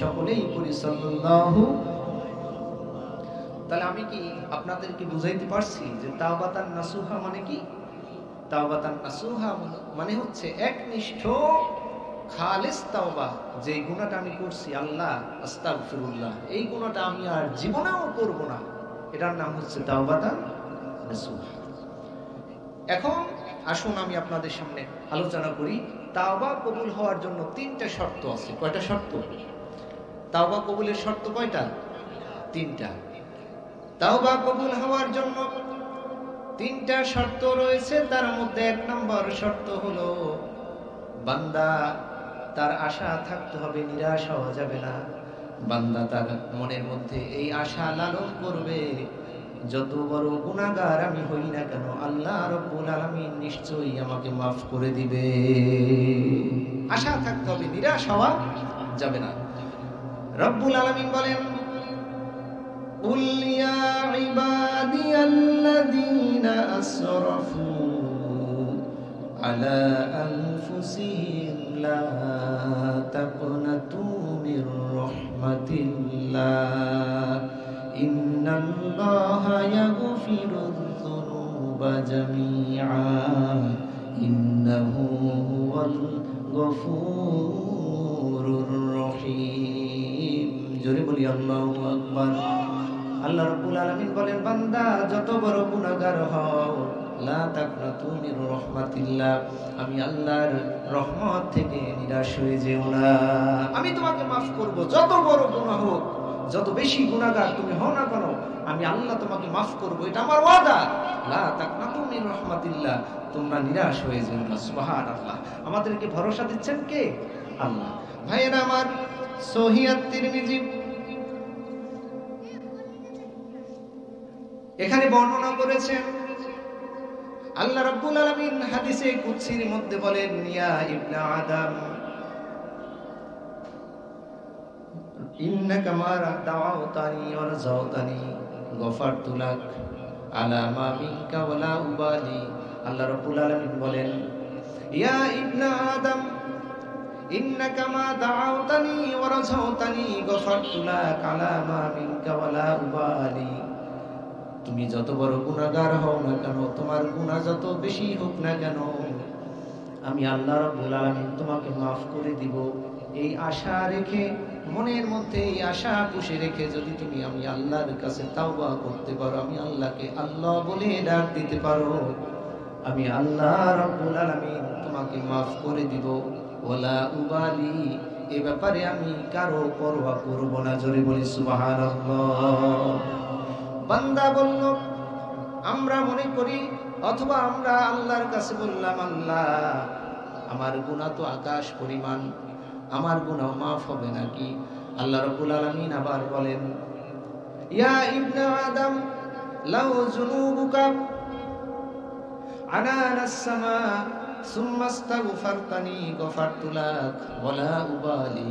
সকলেই পড়ি সাল্লাল্লাহু। তাহলে আমি কি আপনাদেরকে বুঝাইতে পারছি যে তাওবাতান নাসুহা মানে কি? তাওবাতান নাসুহা মানে হচ্ছে একনিষ্ঠ খালিস তাওবা। যে গুনাহটা আমি করছি, আল্লাহ আস্তাগফিরুল্লাহ, এই গুনাহটা আমি আর জীবনেও করব না, এটার নাম হচ্ছে তাওবাতান নাসুহা। এখন আসুন আমি আপনাদের সামনে আলোচনা করি তাওবা কবুল হওয়ার জন্য তিনটা শর্ত আছে। কয়টা শর্ত? তাওবা কবুলের শর্ত কয়টা? তিনটা। তাওবা কবুল হওয়ার জন্য তিনটা শর্ত রয়েছে। তার মধ্যে এক নম্বর শর্ত হলো বান্দা তার আশা থাকতে হবে, নিরাশ হওয়া যাবে না। বান্দা তার মনের মধ্যে এই আশা লালন করবে, যত বড় গুনাহগার আমি হই না কেন, আল্লাহ রাব্বুল আলামিন নিশ্চয়ই আমাকে মাফ করে দিবে। আশা থাকতে হবে, নিরাশ হওয়া যাবে না। রব্বুল আলামিন বলেন কুল ইয়া ইবাদিয়াল্লাযীনা আসরাফু আলা আনফুসিহিম লা তাকনাতু মির রাহমাতিল্লাহ ইন্নাল্লাহা ইয়াগফিরুয যুনুবা জামিআ ইন্নাহু হুয়াল গফুরুর রহিম। জোরে বলি আল্লাহু আকবার। আল্লাহ রাব্বুল আলামিন বলেন বান্দা যত বড় গুনাহগার হও, লা তাকনাতু মির রাহমাতিল্লাহ, আমি আল্লাহর রহমত থেকে নিরাশ হয়ে যেও না। আমি তোমাকে মাফ করব, যত বড় গুনাহ হোক, যত বেশি গুনাহগার তুমি হও না কেন, আমি আল্লাহ তোমাকে মাফ করব, এটা আমার ওয়াদা। লা তাকনাতু মির রাহমাতিল্লাহ, তোমরা নিরাশ হয়ে যেও না। সুবহানাল্লাহ। আমাদেরকে ভরসা দিচ্ছেন কে? আল্লাহ। ভাইয়েরা আমার, সহিহ তিরমিজি এখানে বর্ণনা করেছেন, আল্লাহ রাব্বুল আলামিন হাদিসে কুদসির মধ্যে বলেন ইয়া ইবনে আদম ইন্নাকা মা দাওয়াতানি ওয়া রাযাওতানি গফারতু লাক আলা মা মিনকা ওয়ালা উবালি। আল্লাহ রাব্বুল আলামিন বলেন, ইয়া ইবনা আদম ইন্নাকা মা দাআউতানি ওয়া রাজাউতানি গফারতু লাক আলা মা মিনকা ওয়ালা উবালি। তুমি যত বড় গুনাহগার হও না কেন, তোমার গুনাহ যত বেশি হোক না কেন, আমি আল্লাহ রাব্বুল আলামিন তোমাকে মাফ করে দিব। এই আশা রেখে, মনের মধ্যে এই আশা পুষে রেখে যদি তুমি আমি আল্লাহর কাছে তাওবা করতে পারো, আমি আল্লাহকে আল্লাহ বলে ডাক দিতে পারো, আমি আল্লাহ রাব্বুল আলামিন তোমাকে মাফ করে দিব। ওয়ালা উবালি, এই ব্যাপারে আমি কারো পরোয়া করব না। জোরে বলি সুবহানাল্লাহ। বান্দা বলল, আমরা মনে করি অথবা আমরা আল্লাহর কাছে বললাম, আল্লাহ আমার গুনাহ তো আকাশ পরিমাণ, আমার গুনাহ মাফ হবে নাকি? আল্লাহ রাব্বুল আলামিন আবার বলেন, ইয়া ইবনা আদম লাউ যুনুবুকা আনানাস সামা সুম্মা আস্তাগফারতানি গফারতু লাক ওয়ালা উবালি।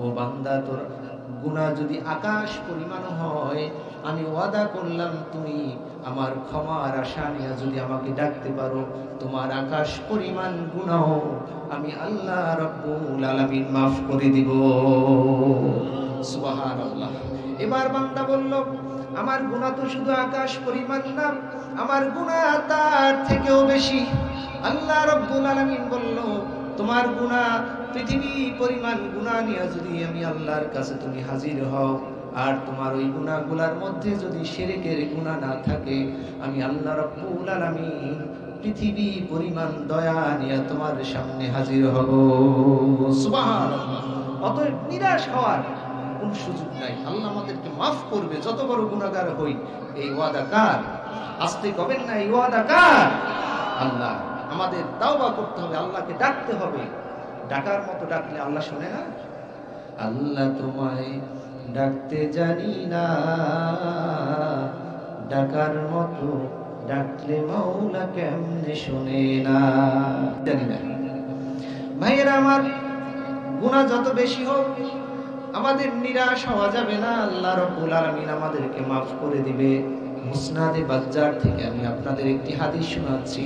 ও বান্দা, তোর গুনাহ যদি আকাশ পরিমাণ হয়, আমি ওয়াদা করলাম তুমি আমার ক্ষমার আশা নিয়ে যদি আমাকে ডাকতে পারো, তোমার আকাশ পরিমাণ গুনাহ আমি আল্লাহ রাব্বুল আলামিন মাফ করে দিব। সুবহানাল্লাহ। এবার বান্দা বলল, আমার গুনাহ তো শুধু আকাশ পরিমাণ না, আমার গুনাহ তার থেকেও বেশি। আল্লাহ রাব্বুল আলামিন বলল, তোমার গুনাহ পৃথিবী পরিমাণ গুনাহ নিয়ে যদি আমি আল্লাহর কাছে তুমি হাজির হও, আর তোমার ওই গুনাহগুলোর মধ্যে যদি শিরকের গুনাহ না থাকে, আমি আল্লাহ রাব্বুল আলামিন পৃথিবী পরিমাণ দয়া নিয়ে তোমার সামনে হাজির হব। সুবহানাল্লাহ। অতএব নিরাশ হওয়ার কোন সুযোগ নাই। আল্লাহ আমাদেরকে মাফ করবে যত বড় গুনাহগার হই। এই ওয়াদা কার? আস্তে কবেন না, এই ওয়াদা কার? আল্লাহ। আমাদের তাওবা করতে হবে, আল্লাহকে ডাকতে হবে। ডাকার মতো ডাকলে আল্লাহ শোনে না? আল্লাহ তোমায় ডাকতে জানি না, ডাকার মতো ডাকলে মাওলা কেমনে শোনে না, জানি না। ভাইয়েরা আমার, গুনাহ যত বেশি হোক আমাদের নিরাশ হওয়া যাবে না। আল্লাহ রাব্বুল আলামিন আমাদেরকে মাফ করে দিবে। মুসনাদে বাজ্জার থেকে আমি আপনাদের একটি হাদিস শোনাচ্ছি।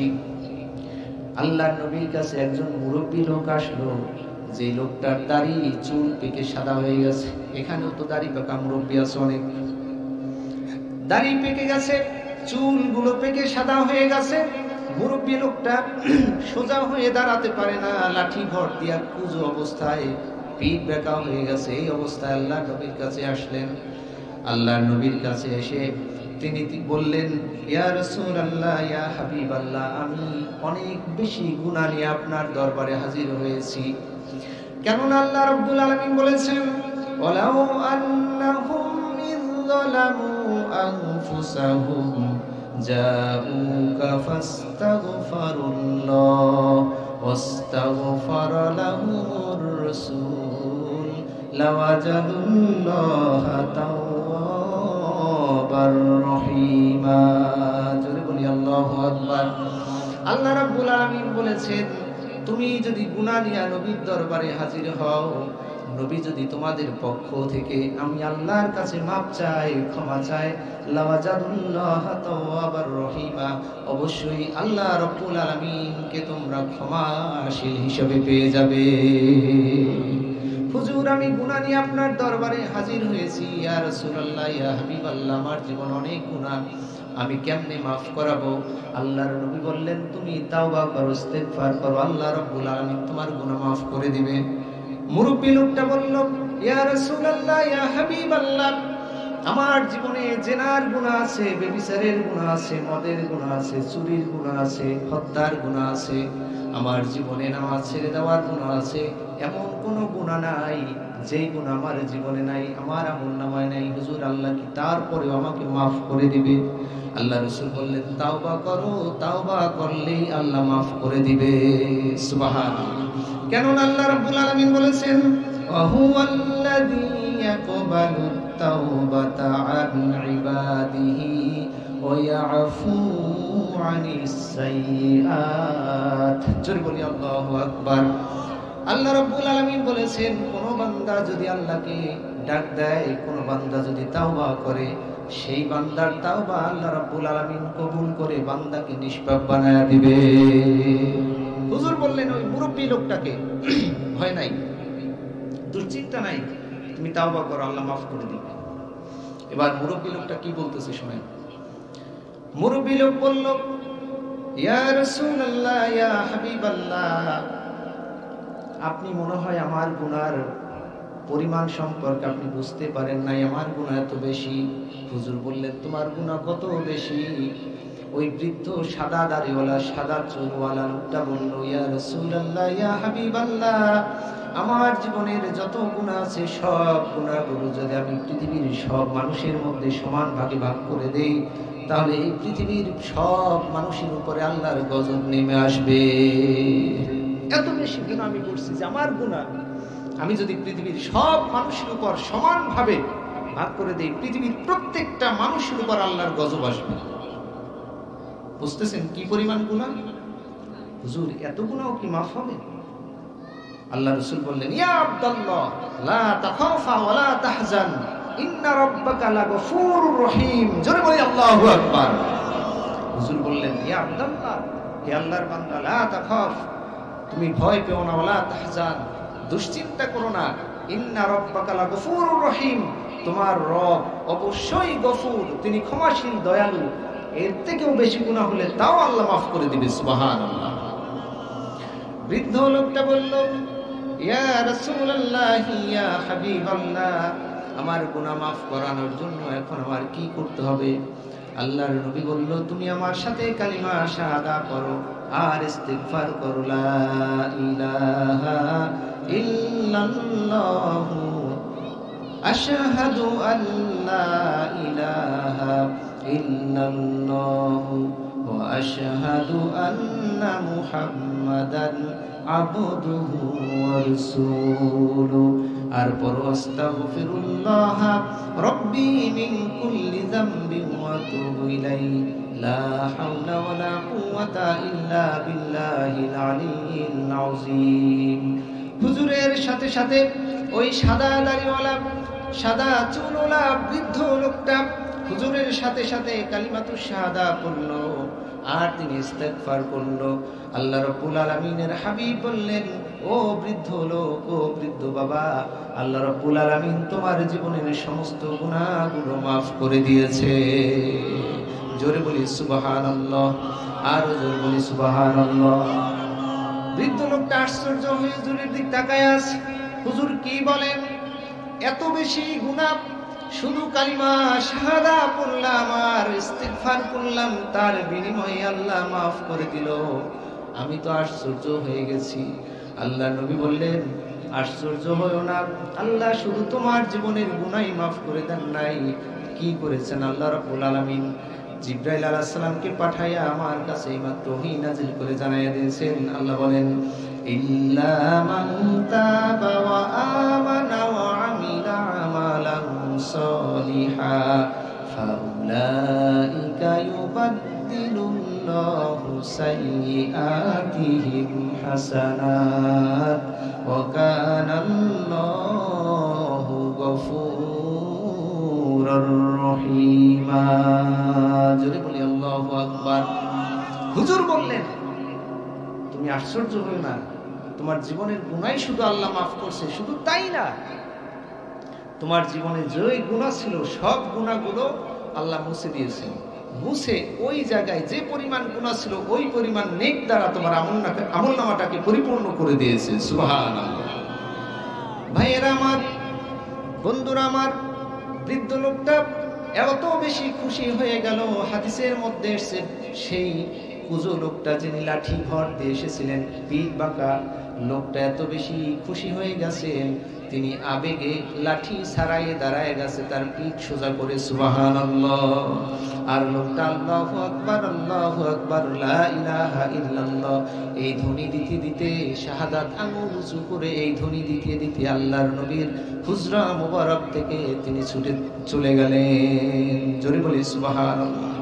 আল্লাহর নবীর কাছে একজন মুরব্বী লোক আসলো, যে লোকটার দাড়ি চুল পেকে সাদা হয়ে গেছে। এখানেও তো দাড়ি পাকা মুরব্বী আছে অনেক। দাড়ি পেকে গেছে, চুলগুলো পেকে সাদা হয়ে গেছে। মুরব্বী লোকটা সোজা হয়ে দাঁড়াতে পারে না, লাঠি ভর দিয়া কুজো অবস্থায়, পিঠ বেঁকা হয়ে গেছে। এই অবস্থায় আল্লাহর নবীর কাছে আসলেন। আল্লাহর নবীর কাছে এসে তিনি বললেন, ইয়া রাসূলুল্লাহ, ইয়া হাবিবাল্লাহ, আমি অনেক বেশি গুনাহ নিয়ে আপনার দরবারে হাজির হয়েছি। কেননা আল্লাহ রাব্বুল আলামিন বলেছেন, ওয়ালাউ আন্নাহুম ইয যালামু আনফুসাহুম জাউকা ফাস্তাগফিরুল্লাহ ওয়াস্তাগফারা লাহুমুর রাসূল লাওয়াজাদুল্লাহা তাওয়াবার রহিমা। জোরে বলি আল্লাহু আকবার। আল্লাহ রাব্বুল আলামিন বলেছেন, তুমি যদি গুনাহ নিয়ে নবীর দরবারে হাজির হও, নবী যদি তোমাদের পক্ষ থেকে আমি আল্লাহর কাছে মাপ চাই, ক্ষমা চাই, লাওয়াজাদুল্লাহা তাওয়াবার রহিমা, অবশ্যই আল্লাহ রাব্বুল আলামিনকে তোমরা ক্ষমাশীল হিসেবে পেয়ে যাবে। হুজুর, আমি গুনাহ নিয়ে আপনার দরবারে হাজির হয়েছি। ইয়া রাসূলুল্লাহ, ইয়া হাবিবাল্লাহ, আমার জীবন অনেক গুনাহ, আমি কেমনে মাফ করাবো? আল্লাহর নবী বললেন, তুমি তাওবা করো, ইস্তেগফার করো, আল্লাহ রাব্বুল আলামিন তোমার গুনাহ মাফ করে দিবে। মুরব্বী লোকটা বলল, ইয়া রাসূলুল্লাহ, ইয়া হাবিবাল্লাহ, আমার জীবনে জিনার গুনাহ আছে, ব্যভিচারের গুনাহ আছে, মদের গুনাহ আছে, চুরির গুনাহ আছে, হত্যার গুনাহ আছে, আমার জীবনে নামাজ ছেড়ে দেওয়ার গুনাহ আছে। এমন কোনো গুনাহ নাই যেই গুনাহ আমার জীবনে নাই, আমার আমলনামায় নাই। হুজুর, আল্লাহ কি তারপরেও আমাকে মাফ করে দিবে? আল্লাহ রাসূল বললেন, তাওবা করো, তাওবা করলেই আল্লাহ মাফ করে দিবে। সুবহানাল্লাহ। কেন আল্লাহ রাব্বুল আলামিন বলেছেন, ওয়া হুয়াল্লাযী ইয়াকবালুত তাওবাতা আন ইবাদিহি ওয়া ইয়াফু আনিস সাইয়্যাত। জোরে বলি আল্লাহু আকবার। আল্লাহ রাব্বুল আলামিন বলেছেন, কোন বান্দা যদি আল্লাহকে ডাক দেয়, কোন বান্দা যদি তাওবা করে, সেই বান্দার তাওবা আল্লাহ রাব্বুল আলামিন কবুল করে বান্দাকে নিষ্পাপ বানায়া দিবে। হুজুর বললেন ওই মুরব্বী লোকটাকে, ভয় নাই, দুশ্চিন্তা নাই, তুমি তাওবা করো, আল্লাহ মাফ করে দিবে। এবার মুরব্বী লোকটা কি বলতেছে শুনেন। মুরব্বী লোক বলল, ইয়া রাসূলুল্লাহ, ইয়া হাবিবাল্লাহ, আপনি মনে হয় আমার গুনার পরিমাণ সম্পর্কে আপনি বুঝতে পারেন নাই, আমার গুনাহ এত বেশি। হুজুর বললেন, তোমার গুনাহ কত বেশি? ওই বৃদ্ধ সাদা দাড়িওয়ালা সাদা চুলওয়ালা লোকটা বলল, ইয়া রাসূলুল্লাহ, ইয়া হাবিবাল্লাহ, আমার জীবনের যত গুনাহ আছে সব গুনাহগুলো যদি আমি পৃথিবীর সব মানুষের মধ্যে সমান ভাগে ভাগ করে দেই, তাহলে এই পৃথিবীর সব মানুষের উপরে আল্লাহর গজব নেমে আসবে। এত বেশি গুনাহ আমি করছি যে আমার গুনাহ আমি যদি পৃথিবীর সব মানুষের উপর সমানভাবে ভাগ করে দেই, পৃথিবীর প্রত্যেকটা মানুষের উপর আল্লাহর গজব আসবে। বুঝতেছেন কি পরিমাণ গুনাহ? হুজুর, এত গুনাহও কি মাফ হবে? আল্লাহ রাসূল বললেন, ইয়া আব্দুল্লাহ, লা তাখাফা ওয়া লা তাহজান, ইন্না রাব্বাকা লাগফুরুর রহিম। জোরে বলি আল্লাহু আকবার। হুজুর বললেন, ইয়া আব্দুল্লাহ, হে আল্লাহর বান্দা, লা তাখাফ, তুমি ভয় পেও না, ওয়া লা তাহজান, দুশ্চিন্তা করো না, ইন্না রাব্বাকা লাগফুরুর রহিম, তোমার রব অবশ্যই গফুর, তিনি ক্ষমাশীল দয়ালু। এর থেকেও বেশি গুনাহ হলে তাও আল্লাহ মাফ করে দিবে। সুবহানাল্লাহ। বৃদ্ধ লোকটা বলল, ইয়া রাসূলুল্লাহ, ইয়া হাবিবাল্লাহ, আমার গুনাহ মাফ করানোর জন্য এখন আমার কি করতে হবে? আল্লাহর নবী বলল, তুমি আমার সাথে কালিমা শাহাদা পড়ো আর ইস্তিগফার করো, লা ইলাহা ইল্লাল্লাহু আশহাদু আল্লা ইলাহা ইল্লাল্লাহু ওয়া আশহাদু আন্না মুহাম্মাদান আবদুহু ওয়া রাসূলুহু। আর পড়ো, আস্তাগফিরুল্লাহ রাব্বি মিন কুল্লি যামবিন ওয়া আতুবু ইলাইহি, লা হাওলা ওয়া লা কুওয়াতা ইল্লা বিল্লাহিল আলিয়্যিল আযীম। হুজুরের সাথে সাথে ওই সাদা দাড়িওয়ালা সাদা চুলওয়ালা বৃদ্ধ লোকটা হুজুরের সাথে সাথে কালিমাতুশ শাহাদা পড়ল আর তিনি ইস্তেগফার করল। আল্লাহ রাব্বুল আলামিনের হাবিব বললেন, ও বৃদ্ধ লোক, ও বৃদ্ধ বাবা, আল্লাহ রাব্বুল আলামিন তোমার জীবনের সমস্ত গুনাহগুলো মাফ করে দিয়েছে। জোরে বলি সুবহানাল্লাহ, আর জোরে বলি সুবহানাল্লাহ। বৃদ্ধ লোকটা আশ্চর্য হয়ে হুজুরের দিক তাকায় আছে। হুজুর কি বলেন? এত বেশি গুনাহ, শুধু কালিমা শাহাদা পড়লাম আর ইস্তিগফার করলাম, তার বিনিময়ে আল্লাহ মাফ করে দিল। আমি তো আশ্চর্য হয়ে গেছি। আল্লাহ নবী বললেন, আশ্চর্য হয়ো না, আল্লাহ শুধু তোমার জীবনের গুনাহই মাফ করে দেন নাই, কি করেছেন আল্লাহ রাব্বুল আলামিন? জিবরাইল আলাইহিস সালামকে পাঠাইয়া আমার কাছে এইমাত্র ওহী নাযিল করে জানাইয়া দিয়েছেন। আল্লাহ বলেন, ইল্লা মান তাবা ওয়া আমানা ওয়া আমিলা আমালান সলিহা ফাউলাইকা ইউবাদদিলুল্লাহু সাইয়্যাতিহিম হাসানাত ওয়া কানাল্লাহু গফুরুর রহিমা। জোরে বলি আল্লাহু আকবার। হুজুর বললেন, তুমি আশ্চর্য হও না, তোমার জীবনের গুনাহই শুধু আল্লাহ মাফ করছে। শুধু তাই না, তোমার জীবনে যে গুনাহ ছিল সব গুনাহগুলো আল্লাহ মুছে দিয়েছেন। মুছে ওই জায়গায় যে পরিমাণ গুনাহ ছিল ওই পরিমাণ নেক দ্বারা তোমার আমলনামাটাকে পরিপূর্ণ করে দিয়েছে। সুবহানাল্লাহ। ভাইয়েরা আমার, বন্ধুরা আমার, বৃদ্ধ লোকটা এত বেশি খুশি হয়ে গেল। হাদিসের মধ্যে এসেছে, সেই কুজো লোকটা যিনি লাঠি ভর দিয়ে এসেছিলেন, পিঠ বাঁকা লোকটা এত বেশি খুশি হয়ে গেছেন, তিনি আবেগে লাঠি ছাড়াইয়ে দাঁড়ায় গেছে, তার পিঠ সোজা করে। সুবহানাল্লাহ। আর লোকটা আল্লাহু আকবার, আল্লাহু আকবার, লা ইলাহা ইল্লাল্লাহ এই ধ্বনি দিতে দিতে, শাহাদাত আঙ্গুল উঁচু করে এই ধ্বনি দিতে দিতে আল্লাহর নবীর হুজরা মুবারক থেকে তিনি ছুটে চলে গেলেন। জোরে বলি সুবহানাল্লাহ।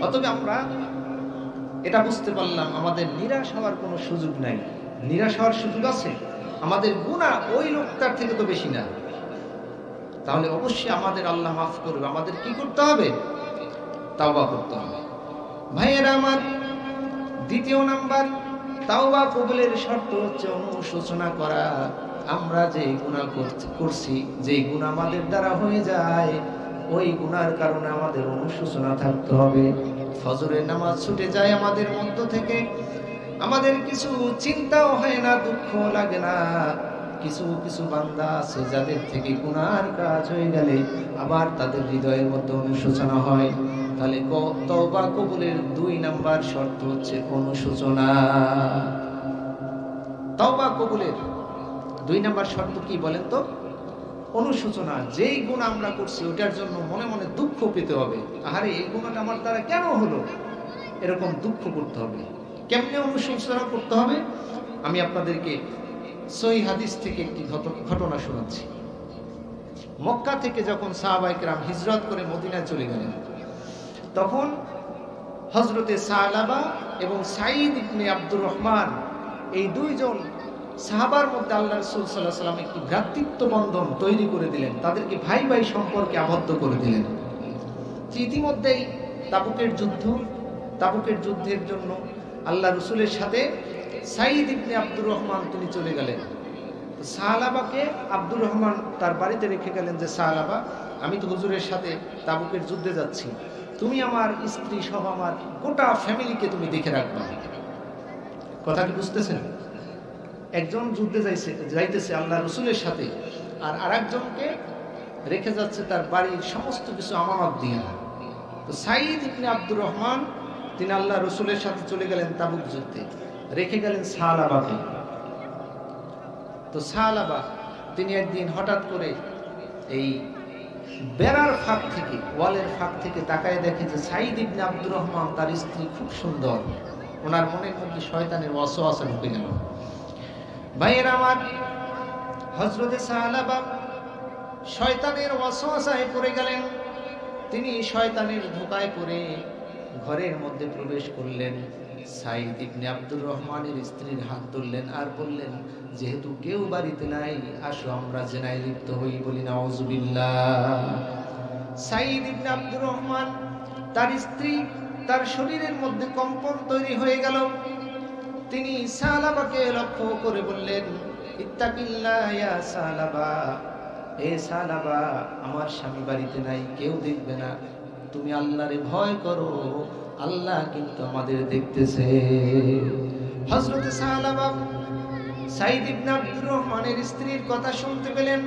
অতএব আমরা এটা বুঝতে পারলাম, আমাদের নিরাশ হওয়ার কোনো সুযোগ নাই। নিরাশ হওয়ার সুযোগ আছে, আমাদের গুনাহ ওই লোকটার থেকে তো বেশি না। তাহলে অবশ্যই আমাদের আল্লাহ মাফ করবে। আমাদের কি করতে হবে? তাওবা করতে হবে। ভাইয়েরা আমার, দ্বিতীয় নাম্বার তাওবা কবুলের শর্ত হচ্ছে অনুশোচনা করা। আমরা যে গুনাহ করছি, যে গুনাহ আমাদের দ্বারা হয়ে যায়, ওই গুনার কারণে আমাদের অনুশোচনা থাকতে হবে। ফজরের নামাজ ছুটে যায় আমাদের মধ্য থেকে, আমাদের কিছু চিন্তাও হয় না, দুঃখ লাগে না। কিছু কিছু বান্দা আছে যাদের থেকে গুনার কাজ হয়ে গেলে আবার তাদের হৃদয়ের মধ্যে অনুশোচনা হয়। তাহলে তওবা কবুলের 2 নাম্বার শর্ত হচ্ছে অনুশোচনা। তওবা কবুলের 2 নাম্বার শর্ত কি বলেন তো? অনুশোচনা। যেই গুনাহ আমরা করছি ওটার জন্য মনে মনে দুঃখ পেতে হবে। আরে এই গুনাহটা আমার দ্বারা কেন হলো, এরকম দুঃখ করতে হবে। কেমনে অনুশোচনা করতে হবে? আমি আপনাদেরকে সহিহ হাদিস থেকে একটি ঘটনা শোনাচ্ছি। মক্কা থেকে যখন সাহাবায়ে কেরাম হিজরত করে মদিনায় চলে গেলেন, তখন হযরতে সালাবা এবং সাঈদ ইবনে আব্দুর রহমান, এই 2 জন সাহাবার মধ্যে আল্লাহ রাসূল সাল্লাল্লাহু আলাইহি ওয়াসাল্লাম একটি ভ্রাতৃত্ব বন্ধন তৈরি করে দিলেন, তাদেরকে ভাই ভাই সম্পর্কে আবদ্ধ করে দিলেন। ইতিমধ্যেই তাবুকের যুদ্ধের জন্য আল্লাহ রাসূলের সাথে সাঈদ ইবনে আব্দুর রহমান তিনি চলে গেলেন। তো সালাবাকে আব্দুর রহমান তার বাড়িতে রেখে গেলেন যে, সালাবা, আমি তো হুজুরের সাথে তাবুকের যুদ্ধে যাচ্ছি, তুমি আমার স্ত্রী সহ আমার গোটা ফ্যামিলিকে তুমি দেখে রাখবা। কথা কি বুঝতেছেন? একজন যুদ্ধে যাইতেছে আল্লাহ রাসূলের সাথে, আর আরেকজনকে রেখে যাচ্ছে তার বাড়ির সমস্ত কিছু আমানত দিয়ে। তো সাঈদ ইবনে আব্দুর রহমান তিনি আল্লাহ রাসূলের সাথে চলে গেলেন তাবুক যুদ্ধে, রেখে গেলেন সালাবাকে। তো সালাবা তিনি একদিন হঠাৎ করে এই বেড়ার ফাঁক থেকে, ওয়ালের ফাঁক থেকে তাকায় দেখে যে সাঈদ ইবনে আব্দুর রহমান তার স্ত্রী খুব সুন্দর। ওনার মনের মধ্যে শয়তানের ওয়াসওয়াসা ঢুকে গেল। ভাইয়েরা আমার, হযরতে সালাবা শয়তানের ওয়াসওয়াসায় পড়ে গেলেন। তিনি শয়তানের ধোঁকায় পড়ে ঘরের মধ্যে প্রবেশ করলেন। সাঈদ ইবনে আব্দুর রহমানের স্ত্রীর হাত ধরলেন আর বললেন, যেহেতু কেউ বাড়িতে নাই, আসো আমরা জিনায় লিপ্ত হই। বলি নাউযুবিল্লাহ। সাঈদ ইবনে আব্দুর রহমান, তার স্ত্রী, তার শরীরের মধ্যে কম্পন তৈরি হয়ে গেল। তিনি সালাবাকে লক্ষ্য করে বললেন, ইত্তাকিল্লাহ ইয়া সালাবা, এ সালাবা, আমার স্বামী বাড়িতে নাই, কেউ দেখবে না, তুমি আল্লাহরে ভয় করো, আল্লাহ কিন্তু আমাদের দেখতেছে। হযরতে সালাবা সাঈদ ইবনে আব্দুর রহমানের স্ত্রীর কথা শুনতে পেলেন।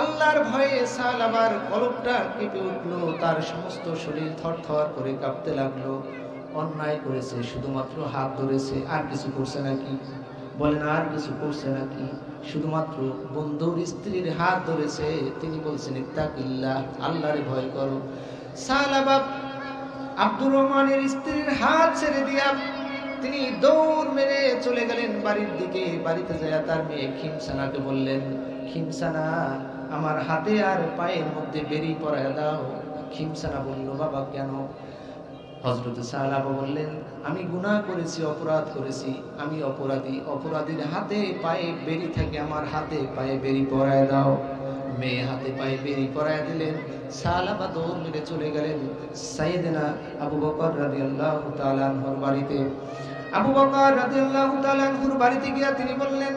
আল্লাহর ভয়ে সালাবার কলবটা কেঁপে উঠল, তার সমস্ত শরীর থরথর করে কাঁপতে লাগলো। অন্যায় করেছে, শুধুমাত্র হাত ধরেছে, আর কিছু করছে নাকি? বলেন, আর কিছু করছে নাকি? শুধুমাত্র বন্ধুর স্ত্রীর হাত ধরেছে। তিনি বলছেন, ইত্তাকিল্লাহ, আল্লাহরে ভয় করো। সালাবা আব্দুর রহমানের স্ত্রীর হাত ছেড়ে দিয়া তিনি দৌড় মেরে চলে গেলেন বাড়ির দিকে। বাড়িতে যায় তার মেয়ে খিমসানাকে বললেন, খিমসানা, আমার হাতে আর পায়ের মধ্যে বেরি পরায় দাও। খিমসানা বলল, বাবা কেন? হযরতে সালাবা বললেন, আমি গুনাহ করেছি, অপরাধ করেছি, আমি অপরাধী, অপরাধীর হাতে পায়ে বেরি থাকে, আমার হাতে পায়ে বেরি পরায় দাও। মেয়ে হাতে পায়ে বেরি পরায় দিলেন। সালাবা দৌড় মেরে চলে গেলেন সাইয়েদনা আবু বকর রাদিয়াল্লাহু তাআলা আনহুর বাড়িতে। আবু বকর রাদিয়াল্লাহু তাআলা আনহুর বাড়িতে গিয়া তিনি বললেন,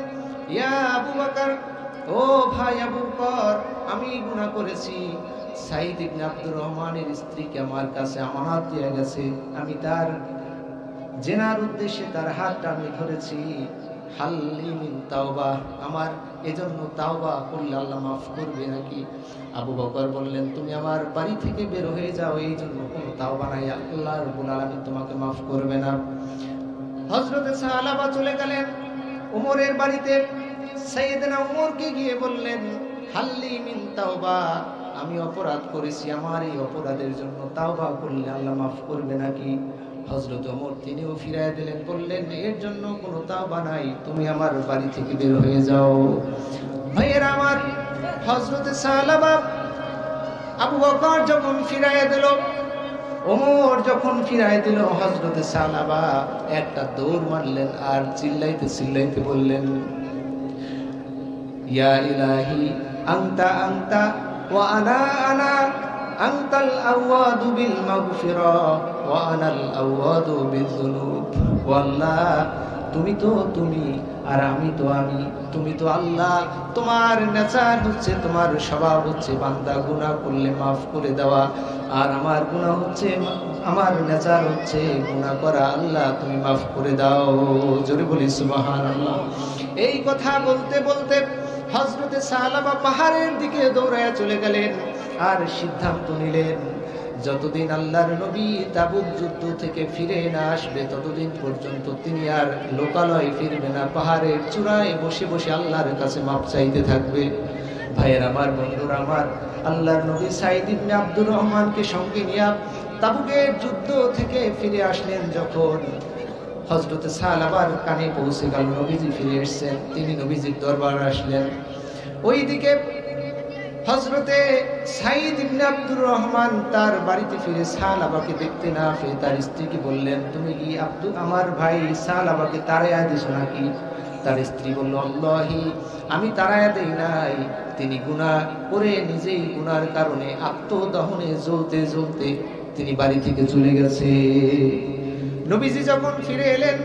ইয়া আবু বকর, ও ভাই আবু বকর, আমি গুনাহ করেছি। সাঈদ ইবনে আব্দুর রহমানের স্ত্রীকে আমার কাছে আমানত দিয়ে গেছে, আমি তার জেনার উদ্দেশ্যে তার হাতটা আমি ধরেছি। হাল্লি মিন তাওবা, আমার এজন্য তাওবা করলে আল্লাহ মাফ করবে নাকি? আবু বকর বললেন, তুমি আমার বাড়ি থেকে বের হয়ে যাও, এই জন্য কোনো তাওবা নাই, আল্লাহ রাব্বুল আলামিন তোমাকে মাফ করবে না। হযরতে সালাবা চলে গেলেন ওমরের বাড়িতে। সাইয়েদনা ওমরকে গিয়ে বললেন, হাল্লি মিন তাওবা, আমি অপরাধ করেছি, আমার এই অপরাধের জন্য তাওবা করলে আল্লাহ মাফ করবে নাকি? হযরত ওমর তিনিও ফিরায় দিলেন, বললেন, এর জন্য কোনো তাওবা নাই, তুমি আমার বাড়ি থেকে বের হয়ে যাও। ভাইয়েরা আমার, হযরতে সালাবা আবু বকর যখন ফিরায় দিল, ওমর যখন ফিরায় দিল, হযরতে সালাবা একটা দৌড় মারলেন আর চিল্লাইতে চিল্লাইতে বললেন, ইয়া ইলাহি আনতা আনতা ওয়া আনা আনতাল আওয়াদু বিল মাগফিরা ওয়া আনাল আওয়াদু বিযুনুব। আল্লাহ তুমি তো তুমি আর আমি তো আমি, তুমি তো আল্লাহ। তোমার নেচার হচ্ছে, তোমার স্বভাব হচ্ছে বান্দা গুনাহ করলে মাফ করে দেওয়া, আর আমার গুনাহ হচ্ছে, আমার নেচার হচ্ছে গুনাহ করা। আল্লাহ তুমি মাফ করে দাও। জোরে বলি সুবহানাল্লাহ। এই কথা বলতে বলতে হযরতে সালাবা পাহাড়ের দিকে দৌড়ায়া চলে গেলেন আর সিদ্ধান্ত নিলেন যতদিন আল্লাহর নবী তাবুক যুদ্ধ থেকে ফিরে না আসবে ততদিন পর্যন্ত তিনি আর লোকালয়ে ফিরবে না, পাহাড়ের চূড়ায় বসে বসে আল্লাহর কাছে মাপ চাইতে থাকবে। ভাইয়ের আমার, বন্ধুরা আমার, আল্লাহর নবী সাঈদ ইবনে আব্দুর রহমানকে সঙ্গে নিয়ে তাবুকের যুদ্ধ থেকে ফিরে আসলেন। যখন হযরতে সালাবার কানে পৌঁছে গেল নবীজি ফিরে এসেছেন, তিনি নবীজির দরবারে আসলেন। ওইদিকে হযরতে সাঈদ ইবনে আব্দুর রহমান তার বাড়িতে ফিরে সালাবাকে দেখতে না পেয়ে তার স্ত্রীকে বললেন, তুমি কি আমার ভাই সালাবাকে তাড়াইয়া দিছো নাকি? তার স্ত্রী বলল, আল্লাহি আমি তাড়াইয়া দেই নাই, তিনি গুনাহ করে নিজেই গুনার কারণে আত্মদহনে জ্বলতে জ্বলতে তিনি বাড়ি থেকে চলে গেছে। নবীজি যখন ফিরে এলেন,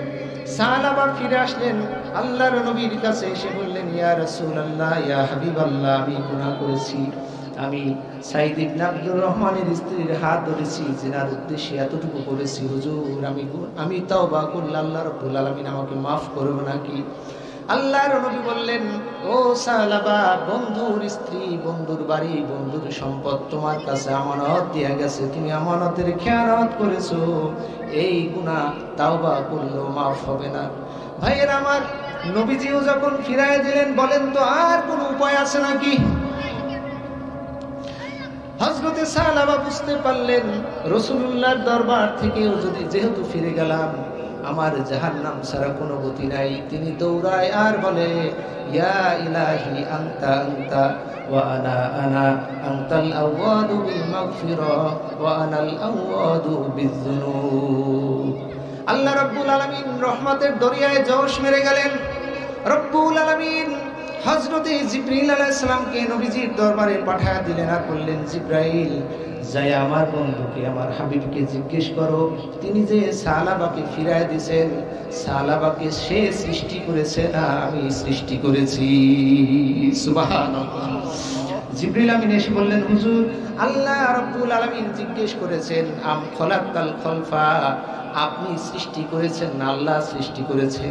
সালাবা ফিরে আসলেন আল্লাহর নবীর কাছে, এসে বললেন, ইয়া রাসূলুল্লাহ, ইয়া হাবিবাল্লাহ, আমি গুনাহ করেছি। আমি সাঈদ ইবনে আব্দুর রহমানের স্ত্রীর হাত ধরেছি, জিনার উদ্দেশ্যে এতটুকু করেছি। হুজুর আমি তাওবা করলে আল্লাহ রাব্বুল আলামিন আমাকে মাফ করবে নাকি? আল্লাহর নবী বললেন, ও সালাবা, বন্ধুর স্ত্রী, বন্ধুর বাড়ি, বন্ধুর সম্পদ তোমার কাছে আমানত দেয়া গেছে, তুমি আমানতের খেয়ানত করেছো, এই গুনাহ তাওবা করলেও মাফ হবে না। ভাইয়ের আমার, নবীজিও যখন ফিরায় দিলেন, বলেন তো আর কোন উপায় আছে নাকি? হযরতে সালাবা বুঝতে পারলেন রাসূলুল্লাহর দরবার থেকেও যদি যেহেতু ফিরে গেলাম আমার জাহান্নাম ছাড়া কোনো গতি নাই। তিনি দৌড়ায় আর বলে, ইয়া ইলাহি আনতা আনতা ওয়া আনা আনতাল আওয়াদু বিল মাগফিরা ওয়া আনাল আওয়াদু বিযুনুব। আল্লাহ রাব্বুল আলামিন রহমতের দরিয়ায় জোশ মেরে গেলেন। রব্বুল আলামিন হযরতে জিবরাইল আলাইহিস সালামকে নবীজির দরবারে পাঠিয়ে দিলেন আর বললেন, জিবরাইল যাই আমার বন্ধুকে, আমার হাবিবকে জিজ্ঞেস করো, তিনি যে সালাবাকে ফিরায় দিয়েছেন, সালাবাকে সে সৃষ্টি করেছে না আমি সৃষ্টি করেছি। সুবহানাল্লাহ। জিবরিল আমিন এসে বললেন, হুজুর আল্লাহ রাব্বুল আলামিন জিজ্ঞেস করেছেন, আম খলাকাল খলফা, আপনি সৃষ্টি করেছেন না আল্লাহ সৃষ্টি করেছে?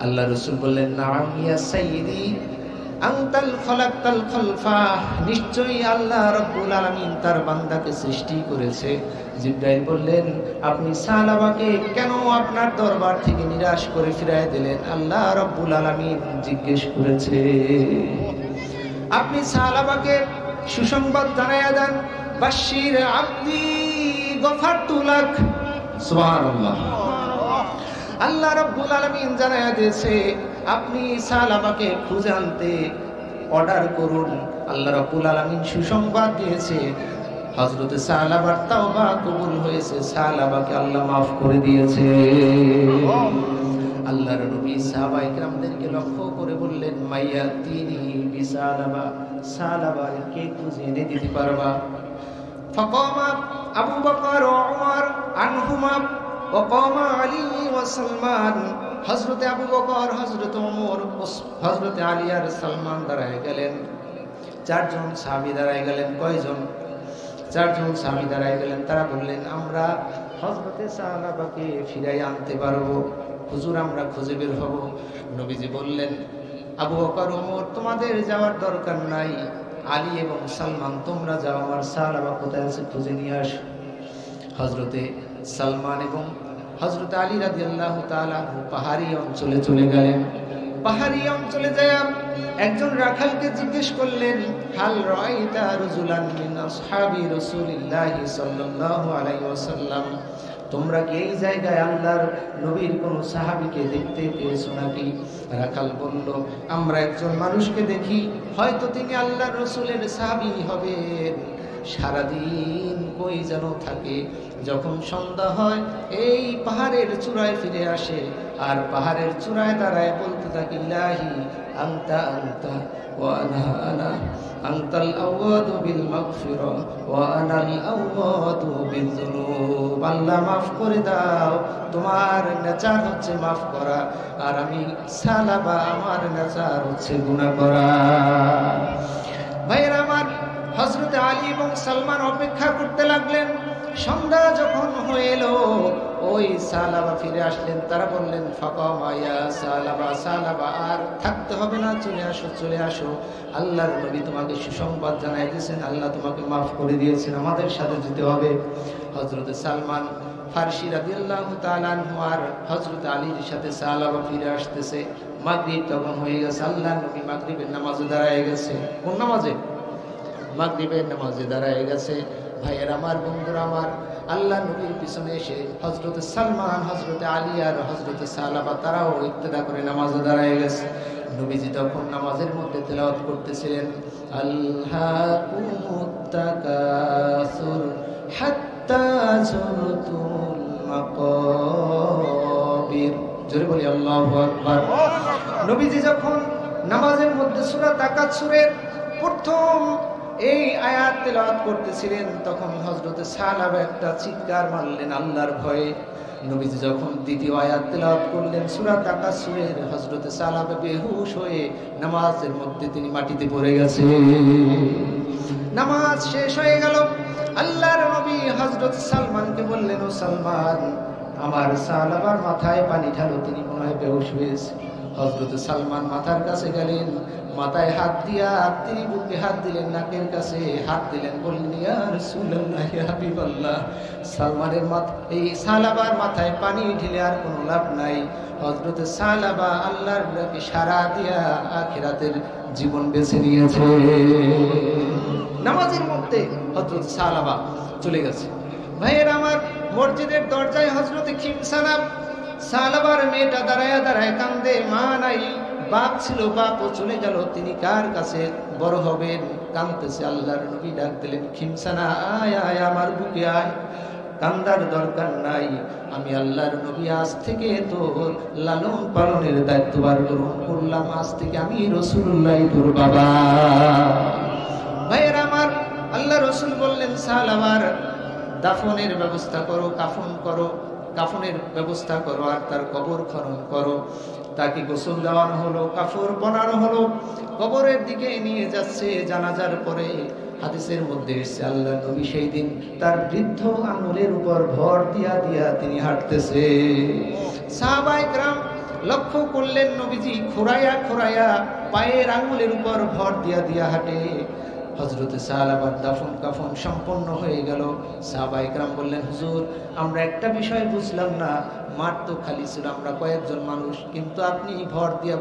আল্লাহ রাসূল বললেন, নাআম ইয়া সাইয়্যিদি আনতাল খলাকাল খলফা, নিশ্চয়ই আল্লাহ রাব্বুল আলামিন তার বান্দাকে সৃষ্টি করেছে। জিবরাইল বললেন, আপনি সালাবাকে কেন আপনার দরবার থেকে নিরাশ করে ফিরায় দিলেন? আল্লাহ রাব্বুল আলামিন জিজ্ঞেস করেছে। আপনি সালাবাকে সুসংবাদ জানায়া দেন, বাশশির আব্দি গফারতু লাক। সুবহানাল্লাহ। আল্লাহ রাব্বুল আলামিন জানায়া দিয়েছে, আপনি সালাবাকে খুঁজে আনতে অর্ডার করুন। আল্লাহ রাব্বুল আলামিন সুসংবাদ দিয়েছে, হযরতে সালাবার তাওবা কবুল হয়েছে, সালাবাকে আল্লাহ মাফ করে দিয়েছে। আল্লাহর নবী সাহাবায়ে কেরামদেরকে লক্ষ্য করে বললেন, মাইয়াতিনি বিসালাবা, সালাবার কে খুঁজে এনে দিতে পারবা? ফাকামা আবু বকর ওয়া উমর আনহুমা ওয়া কামা আলী ওয়া সালমান। হযরতে আবু বকর, হযরতে ওমর, হযরতে আলী আর সালমান দাঁড়ায় গেলেন। চারজন সাহাবী দাঁড়ায় গেলেন। কয়জন? চারজন সাহাবী দাঁড়ায় গেলেন। তারা বললেন, আমরা হযরতে সালাবাকে ফিরাই আনতে পারবো, হুজুর আমরা খুঁজে বের হব। নবীজি বললেন, আবু বকর, ওমর তোমাদের যাওয়ার দরকার নাই, আলী এবং সালমান তোমরা যাও, আমার সালাবা কোথায় আছে খুঁজে নিয়ে আসো। হযরতে সালমান এবং হযরত আলী রাদিয়াল্লাহু তাআলা পাহাড়ি অঞ্চলে চলে গেলেন। পাহাড়ি অঞ্চলে যায় একজন রাখালকে জিজ্ঞেস করলেন, হাল রাআইতা রাজুলান মিন আসহাবি রাসূলিল্লাহি সাল্লাল্লাহু আলাইহি ওয়াসাল্লাম, তোমরা কি এই জায়গায় আল্লাহর নবীর কোন সাহাবীকে দেখতে পেয়েছো নাকি? রাখাল বলল, আমরা একজন মানুষকে দেখি, হয়তো তিনি আল্লাহর রাসূলের সাহাবী হবেন। সারাদিন কই যেন থাকে। যখন সন্ধ্যা হয় এই পাহাড়ের চূড়ায় ফিরে আসে, আর পাহাড়ের চূড়ায় দাঁড়ায় বলতে থাকে, ইলাহি আনতা আনতা ওয়া আনা আনা, আনতাল আওয়াদু বিল মাগফিরা ওয়া আনাল আওয়াদু বিযুনুব। আল্লাহ মাফ করে দাও, তোমার নেচার হচ্ছে মাফ করা, আর আমি সালাবা, আমার নেচার হচ্ছে গুনাহ করা। ভাইয়েরা আমার, হযরত আলী এবং সালমান অপেক্ষা করতে লাগলেন। সন্ধ্যা যখন হয়ে এলো, ওই সালাবা ফিরে আসলেন। তারা বললেন, ফাকামা ইয়া সালাবা, সালাবা আর থাকতে হবে না, চলে আসো, চলে আসো। আল্লাহর নবী তোমাকে সুসংবাদ জানাই দিয়েছেন, আল্লাহ তোমাকে মাফ করে দিয়েছেন, আমাদের সাথে যেতে হবে। হযরত সালমান ফারসি রাদিয়াল্লাহু তাআলা আনহু আর হযরত আলীর সাথে সালাবা ফিরে আসতেছে। মাগরিব তখন হয়ে গেছে। আল্লাহর নবী মাগরিবের নামাজে দাঁড়ায় গেছে। কোন নামাজে? মাগরিবের নামাজে দাঁড়ায় গেছে। ভাইয়ের আমার, বন্ধুরা আমার, আল্লাহ নবীর পিছনে এসে হযরত সালমান, হযরত আলী আর হযরত সালাবা তারাও ইক্তেদা করে নামাজে দাঁড়ায় গেছে। নবীজি তখন নামাজের মধ্যে তেলাওয়াত করতেছিলেন, আল্লাকুমুত তাকাসুর হাত্তা যুরতুল মাকাবির। জোরে বলি আল্লাহু আকবার। নবীজি যখন নামাজের মধ্যে সূরা তাকাসুরের প্রথম এই আয়াত তেলাওয়াত করতেছিলেন, তখন হযরত সালাবা একটা চিৎকার মারলেন আল্লাহর ভয়ে। নবীজি যখন দ্বিতীয় আয়াত তেলাওয়াত করলেন সূরা তাকাসুরের, হযরত সালাবা বেহুশ হয়ে নামাজের মধ্যে তিনি মাটিতে পড়ে গেছে। নামাজ শেষ হয়ে গেল। আল্লাহর নবী হযরত সালমানকে বললেন, ও সালমান, আমার সালাবার মাথায় পানি ঢালো, তিনি মনে হয় বেহুশ হয়েছে। হযরত সালমান মাথার কাছে গেলেন, মাথায় হাত দিয়া তিনি বুকে হাত দিলেন, নাকের কাছে হাত দিলেন, বললেন, ইয়া রাসূলুল্লাহ, ইয়া হাবিবাল্লাহ। সালমানের এই সালাবার মাথায় পানি ঢেলে আর কোনো লাভ নাই। হযরত সালাবা আল্লাহর ডাকে সাড়া দিয়া আখিরাতের জীবন বেছে নিয়েছে। নামাজের মধ্যে হযরত সালাবা চলে গেছে। ভাইয়েরা আমার, মসজিদের দরজায় হযরত খিমসানা, সালাবার মেয়েটা দাঁড়ায় দাঁড়ায় কান্দে। মা নাই, বাপ ছিল, বাপও চলে গেল, তিনি কার কাছে বড় হবেন? কাঁদতেছে। আল্লাহর নবী ডাক দিলেন, খিমসানা আয় আয়, আমার বুকে আয়, কান্দার দরকার নাই, আমি আল্লাহর নবী আজ থেকে তোর লালন পালনের দায়িত্বভার গ্রহণ করলাম, আজ থেকে আমি রাসূলুল্লাহ তোর বাবা। ভাইয়েরা আমার, আল্লাহ রাসূল বললেন, সালাবার দাফনের ব্যবস্থা করো, কাফন করো, কাফনের ব্যবস্থা করো, আর তার কবর খনন করো। তাকে গোসল দেওয়ানো হলো, কাফর বানানো হলো, কবরের দিকে নিয়ে যাচ্ছে। জানাজার পরে হাদিসের মধ্যে এসেছে, আল্লাহ নবী সেই দিন তার বৃদ্ধ আঙুলের উপর ভর দিয়া দিয়া তিনি হাঁটতেছে। সাহাবায়ে কেরাম লক্ষ্য করলেন, নবীজি খোরাইয়া খোরাইয়া পায়ের আঙুলের উপর ভর দিয়া দিয়া হাঁটে। হযরত সালাবার দাফন কাফন সম্পন্ন হয়ে গেল। সাহাবায়ে কেরাম বললেন, হুজুর, আমরা একটা বিষয় বুঝলাম না, মাঠ তো খালি ছিল, আমরা কয়েকজন মানুষ, কিন্তু আপনি ভর দিয়া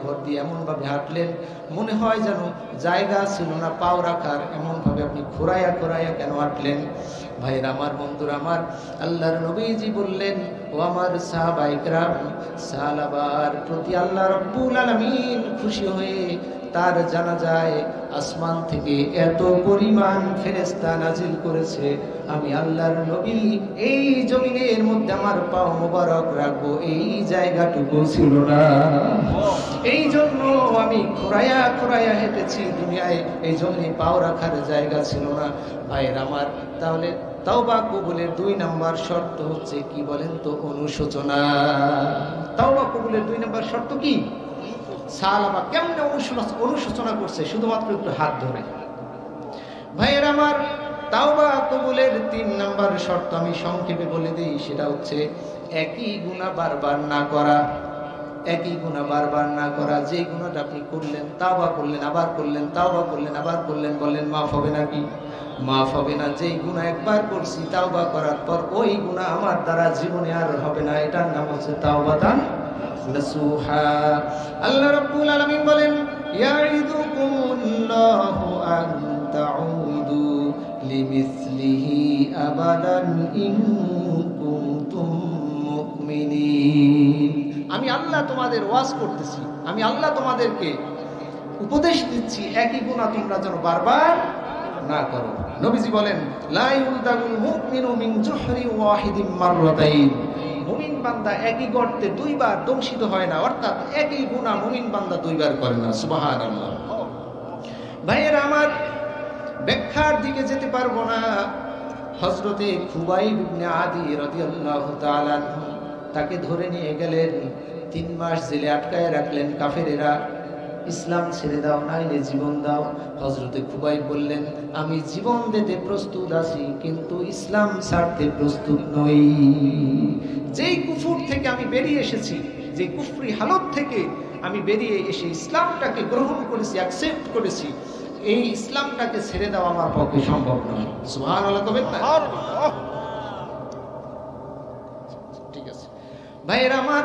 এমন ভাবে হাঁটলেন, মনে হয় যেন জায়গা ছিল না পাও রাখার, এমন ভাবে আপনি খোরাইয়া খোরাইয়া কেন হাঁটলেন? ভাইয়েরা আমার, বন্ধুরা আমার, আল্লাহর নবীজি বললেন, ও আমার সাহাবায়ে কেরাম, সালাবার প্রতি আল্লাহ রাব্বুল আলামিন খুশি হয়ে তার জানাজায় আসমান থেকে এত পরিমাণ ফেরেশতা নাজিল করেছে, আমি আল্লাহর নবী এই জমিনের মধ্যে আমার পাও মোবারক রাখবো এই জায়গাটুকু ছিল না। এই জন্য আমি খোরাইয়া খোরাইয়া হেঁটেছি দুনিয়ায়, এই জন্য পাও রাখার জায়গা ছিল না। ভাইয়ের আমার, তাহলে তাওবা কবুলের 2 নম্বর শর্ত হচ্ছে কি বলেন তো? অনুশোচনা। তাওবা কবুলের 2 নম্বর শর্ত কি? সালাবা কেমনে অনুশোচনা করছে? শুধুমাত্র একটু হাত ধরে। ভাইয়ের আমার, তাওবা কবুলের 3 নম্বর শর্ত আমি সংক্ষেপে বলে দিই, সেটা হচ্ছে একই গুনাহ বারবার না করা। একই গুনাহ বারবার না করা। যে গুনাহটা আপনি করলেন, তাওবা করলেন, আবার করলেন, তাওবা করলেন, আবার করলেন, বললেন মাফ হবে নাকি? মাফ হবে না। যেই গুনাহ একবার করছি, তাওবা করার পর ওই গুনাহ আমার দ্বারা জীবনে আর হবে না, এটার নাম হচ্ছে তাওবাতান নাসুহা। আল্লাহ রাব্বুল আলামিন বলেন, ইয়াইদুকুমুল্লাহু আন তাউদু লিমিসলিহি আবাদান ইন কুনতুম মুমিনিন। আমি আল্লাহ তোমাদের ওয়াজ করতেছি, আমি আল্লাহ তোমাদেরকে উপদেশ দিচ্ছি, একই গুনাহ তোমরা যেন বারবার না করো। নবীজি বলেন লা ইউলদাগুল মুমিনু মিন জুহরি ওয়াহিদিন মাররাতাইন, মুমিন বান্দা একই গর্তে দুইবার দংশিত হয় না, অর্থাৎ একই গুনাহ মুমিন বান্দা দুইবার করে না। সুবহানাল্লাহ। ভাইয়েরা আমার, ব্যাখ্যার দিকে যেতে পারবো না। হযরতে খুবাইব ইবনে আদি রাদিয়াল্লাহু তাআলা আনহু তাকে ধরে নিয়ে গেলেন, 3 মাস জেলে আটকায় রাখলেন কাফেরেরা। ইসলাম ছেড়ে দাও নাইলে জীবন দাও। হযরতে খুবাইব বললেন আমি জীবন দিতে প্রস্তুত আছি, কিন্তু ইসলাম ছাড়তে প্রস্তুত নই। যেই কুফর থেকে আমি বেরিয়ে এসেছি, যে কুফরি হালত থেকে আমি বেরিয়ে এসে ইসলামটাকে গ্রহণ করেছি, অ্যাকসেপ্ট করেছি, এই ইসলামটাকে ছেড়ে দেওয়া আমার পক্ষে সম্ভব নয়। সুবহানাল্লাহ কবেন না? ঠিক আছে ভাইয়েরা আমার,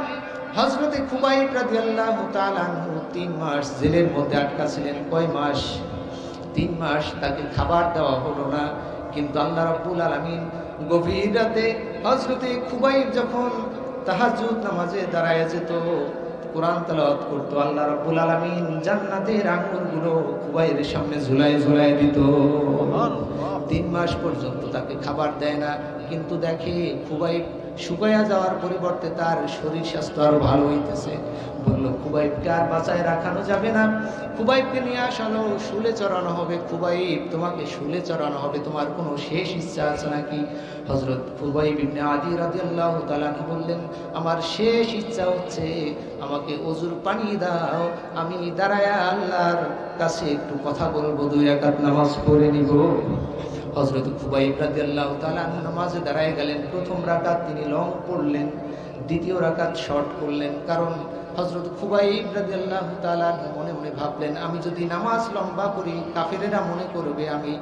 হযরতে খুবাইব রাদিয়াল্লাহু তাআলা আনহু 3 মাস জেলের মধ্যে আটকা ছিলেন। কয় মাস? 3 মাস। তাকে খাবার দেওয়া হলো না। কিন্তু আল্লাহ রাব্বুল আলামিন গভীর রাতে হযরতে খুবাইব যখন তাহাজ্জুদ নামাজে দাঁড়ায় যেত, কোরআন তেলাওয়াত করত, আল্লাহ রাব্বুল আলামিন জান্নাতের আঙ্গুরগুলো খুবাইবের সামনে ঝুলায় ঝুলায় দিত। 3 মাস পর্যন্ত তাকে খাবার দেয় না, কিন্তু দেখে খুবাইব শুকায়া যাওয়ার পরিবর্তে তার শরীর স্বাস্থ্য আরো ভালো হইতেছে। বলল খুবাইবকে আর বাঁচায় রাখানো যাবে না, খুবাইবকে নিয়ে আসানো, শুলে চড়ানো হবে। খুবাইব, তোমাকে শুলে চড়ানো হবে, তোমার কোনো শেষ ইচ্ছা আছে নাকি? হযরত খুবাইব ইবনে আদি রাদিয়াল্লাহু তাআলা বললেন আমার শেষ ইচ্ছা হচ্ছে আমাকে ওযুর পানি দাও, আমি দাঁড়ায়া আল্লাহর কাছে একটু কথা বলবো, 2 রাকাত নামাজ পড়ে নিব। হযরত খুবাইব রাদিয়াল্লাহু তাআলা নামাজে দাঁড়ায় গেলেন। প্রথম রাকাত তিনি লং পড়লেন, দ্বিতীয় রাকাত শর্ট করলেন। কারণ হযরত খুবাইব রাদিয়াল্লাহু তাআলা মনে মনে ভাবলেন আমি যদি নামাজ লম্বা করি কাফেরেরা মনে করবে আমি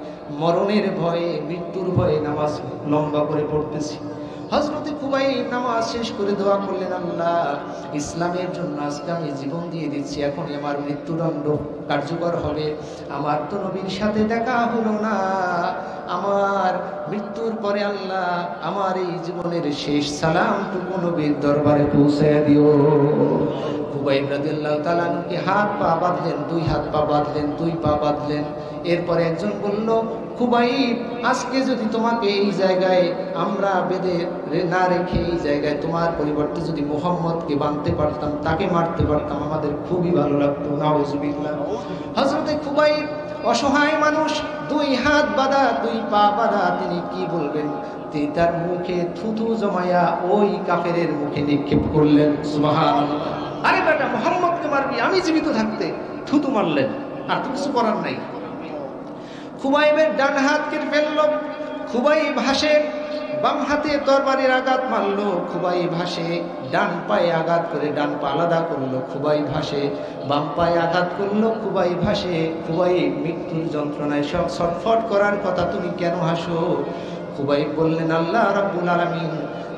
মরণের ভয়ে, মৃত্যুর ভয়ে নামাজ লম্বা করে পড়তেছি। হযরত খুবাইব নামাজ শেষ করে দোয়া করলেন আল্লাহ ইসলামের জন্য আজকে আমি জীবন দিয়ে দিচ্ছি, এখনই আমার মৃত্যুদণ্ড কার্যকর হবে। আমার তো নবীর সাথে দেখা হলো না, আমার মৃত্যুর পরে আল্লাহ আমার এই জীবনের শেষ সালামটুকু নবীর দরবারে পৌঁছে দিও। খুবাইব রাদিয়াল্লাহু তাআলা কি হাত পা বাঁধলেন, 2 হাত পা বাঁধলেন, 2 পা বাঁধলেন। এরপরে একজন বলল খুবাইব আজকে যদি তোমাকে এই জায়গায় আমরা বেঁধে না রেখে এই জায়গায় তোমার পরিবর্তে যদি মুহাম্মদকে বাঁধতে পারতাম, তাকে মারতে পারতাম, আমাদের খুবই ভালো লাগতো। নাউজুবিল্লাহ। হযরতে খুবাইব অসহায় মানুষ, 2 হাত বাঁধা, 2 পা বাঁধা, তিনি কি বলবেন? তিনি তার মুখে থুথু জমায়া ওই কাফেরের মুখে নিক্ষেপ করলেন। সুবহানাল্লাহ। আরে বেটা মুহাম্মদকে মারবি আমি জীবিত থাকতে, থুতু মারলেন, আর তো কিছু করার নাই। খুবাইবের ডান হাত কেটে ফেলল। খুবাইব হাসে, বাম হাতে তরবারির আঘাত মারলো। খুবাইব হাসে, ডান পায়ে আঘাত করে ডান পা আলাদা করলো। খুবাইব হাসে, বাম পায়ে আঘাত করলো। খুবাইব হাসে। খুবাইব মৃত্যুর যন্ত্রণায় সব ছটফট করার কথা, তুমি কেন হাসো? খুবাইব বললেন আল্লাহ রাব্বুল আলামিন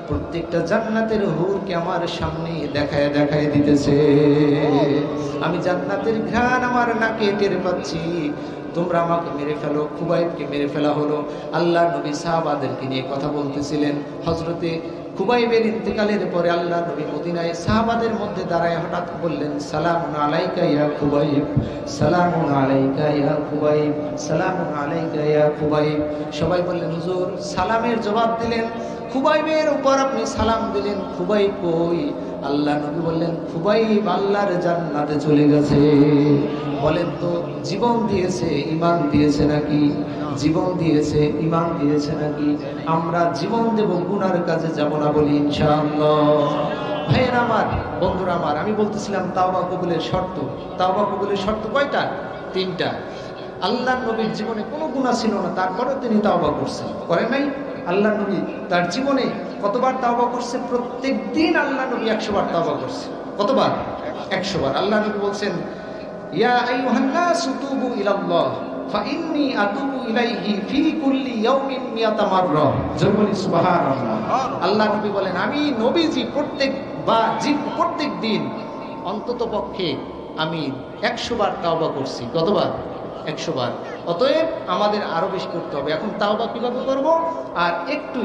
প্রত্যেকটা জান্নাতের হুরকে আমার সামনে দেখায় দেখায় দিতেছে, আমি জান্নাতের ঘ্রাণ আমার নাকে টের পাচ্ছি। তোমরা আমাকে মেরে ফেলো। খুবাইবকে মেরে ফেলা হলো। আল্লাহর নবী সাহাবাদেরকে নিয়ে কথা বলতেছিলেন। হযরতে খুবাইবের ইন্তেকালের পরে আল্লাহর নবী মদিনায় সাহাবাদের মধ্যে দাঁড়ায় হঠাৎ বললেন সালামুন আলাইকা ইয়া খুবাইব, সালামুন আলাইকা ইয়া খুবাইব, সালামুন আলাইকা ইয়া খুবাইব। সবাই বললেন হুজুর সালামের জবাব দিলেন, খুবাইবের উপর আপনি সালাম দিলেন, খুবাইব কই? আল্লাহ নবী বললেন খুবাইব আল্লাহর জান্নাতে চলে গেছে। বলেন তো জীবন দিয়েছে ঈমান দিয়েছে নাকি? জীবন দিয়েছে ঈমান দিয়েছে নাকি? আমরা জীবন দেব, গুনার কাজে যাব না বলি ইনশাআল্লাহ। ভাইয়েরা আমার, বন্ধুরা আমার, আমি বলতেছিলাম তাওবা কবুলের শর্ত। তাওবা কবুলের শর্ত কয়টা? 3টা। আল্লাহর নবীর জীবনে কোনো গুনাহ ছিল না, তারপরেও তিনি তাওবা করছেন, করেন নাই? আল্লাহ নবী তার জীবনে কতবার তাওবা করছে? প্রত্যেক দিন আল্লাহ নবী 100 বার তাওবা করছে। কতবার? 100 বার। আল্লাহ নবী বলছেন ইয়া আইয়ুহান নাসু তুবু ইলাল্লাহ ফাইন্নী আতুবু ইলাইহি ফি কুল্লি ইয়াউমিন মিয়াতা মাররা। জোরে বলি সুবহানাল্লাহ। আল্লাহ নবী বলেন আমি নবীজি প্রত্যেক দিন অন্ততপক্ষে আমি 100 বার তাওবা করছি। কতবার? 100 বার। অতএব আমাদের আরো বেশি করতে হবে। এখন তাওবা কিভাবে করব? আর একটু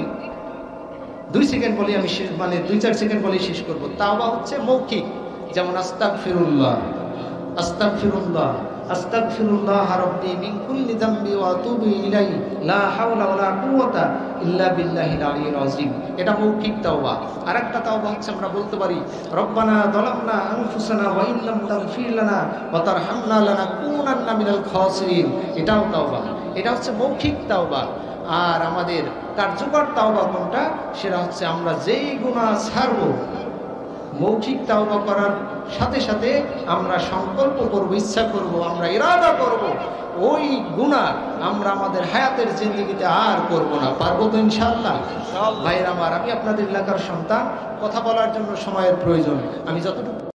2 সেকেন্ড বলি আমি শেষ, মানে 2-4 সেকেন্ড বলে শেষ করব। তাওবা হচ্ছে মৌখিক, যেমন আস্তাগফিরুল্লাহ, আস্তাগফিরুল্লাহ আস্তাগফিরুল্লাহ রাব্বি মিন কুল্লি যামবি ওয়া আতুবু ইলাইহি লা হাওলা ওয়ালা কুওয়াতা ইল্লা বিল্লাহিল আলিয়্যিল আযীম। এটা মৌখিক তাওবা। আরেকটা তাওবা হচ্ছে আমরা বলতে পারি রব্বানা যালামনা আনফুসানা ওয়া ইন লাম তাগফির লানা ওয়া তারহামনা লানাকুনান্না মিনাল খাসিরিন। এটাও তাওবা। এটা হচ্ছে মৌখিক তাওবা। আর আমাদের কার্যকর তাওবা কোনটা? সেটা হচ্ছে আমরা যেই গুনাহ ছাড়ব, মৌখিক তাওবা করার সাথে সাথে আমরা সংকল্প করব, ইচ্ছা করব, আমরা ইরাদা করব ওই গুনাহ আমরা আমাদের হায়াতের জিন্দেগিতে আর করব না। পারবো তো ইনশাআল্লাহ? ভাইরা আমার, আমি আপনাদের এলাকার সন্তান, কথা বলার জন্য সময়ের প্রয়োজন। আমি যতটুকু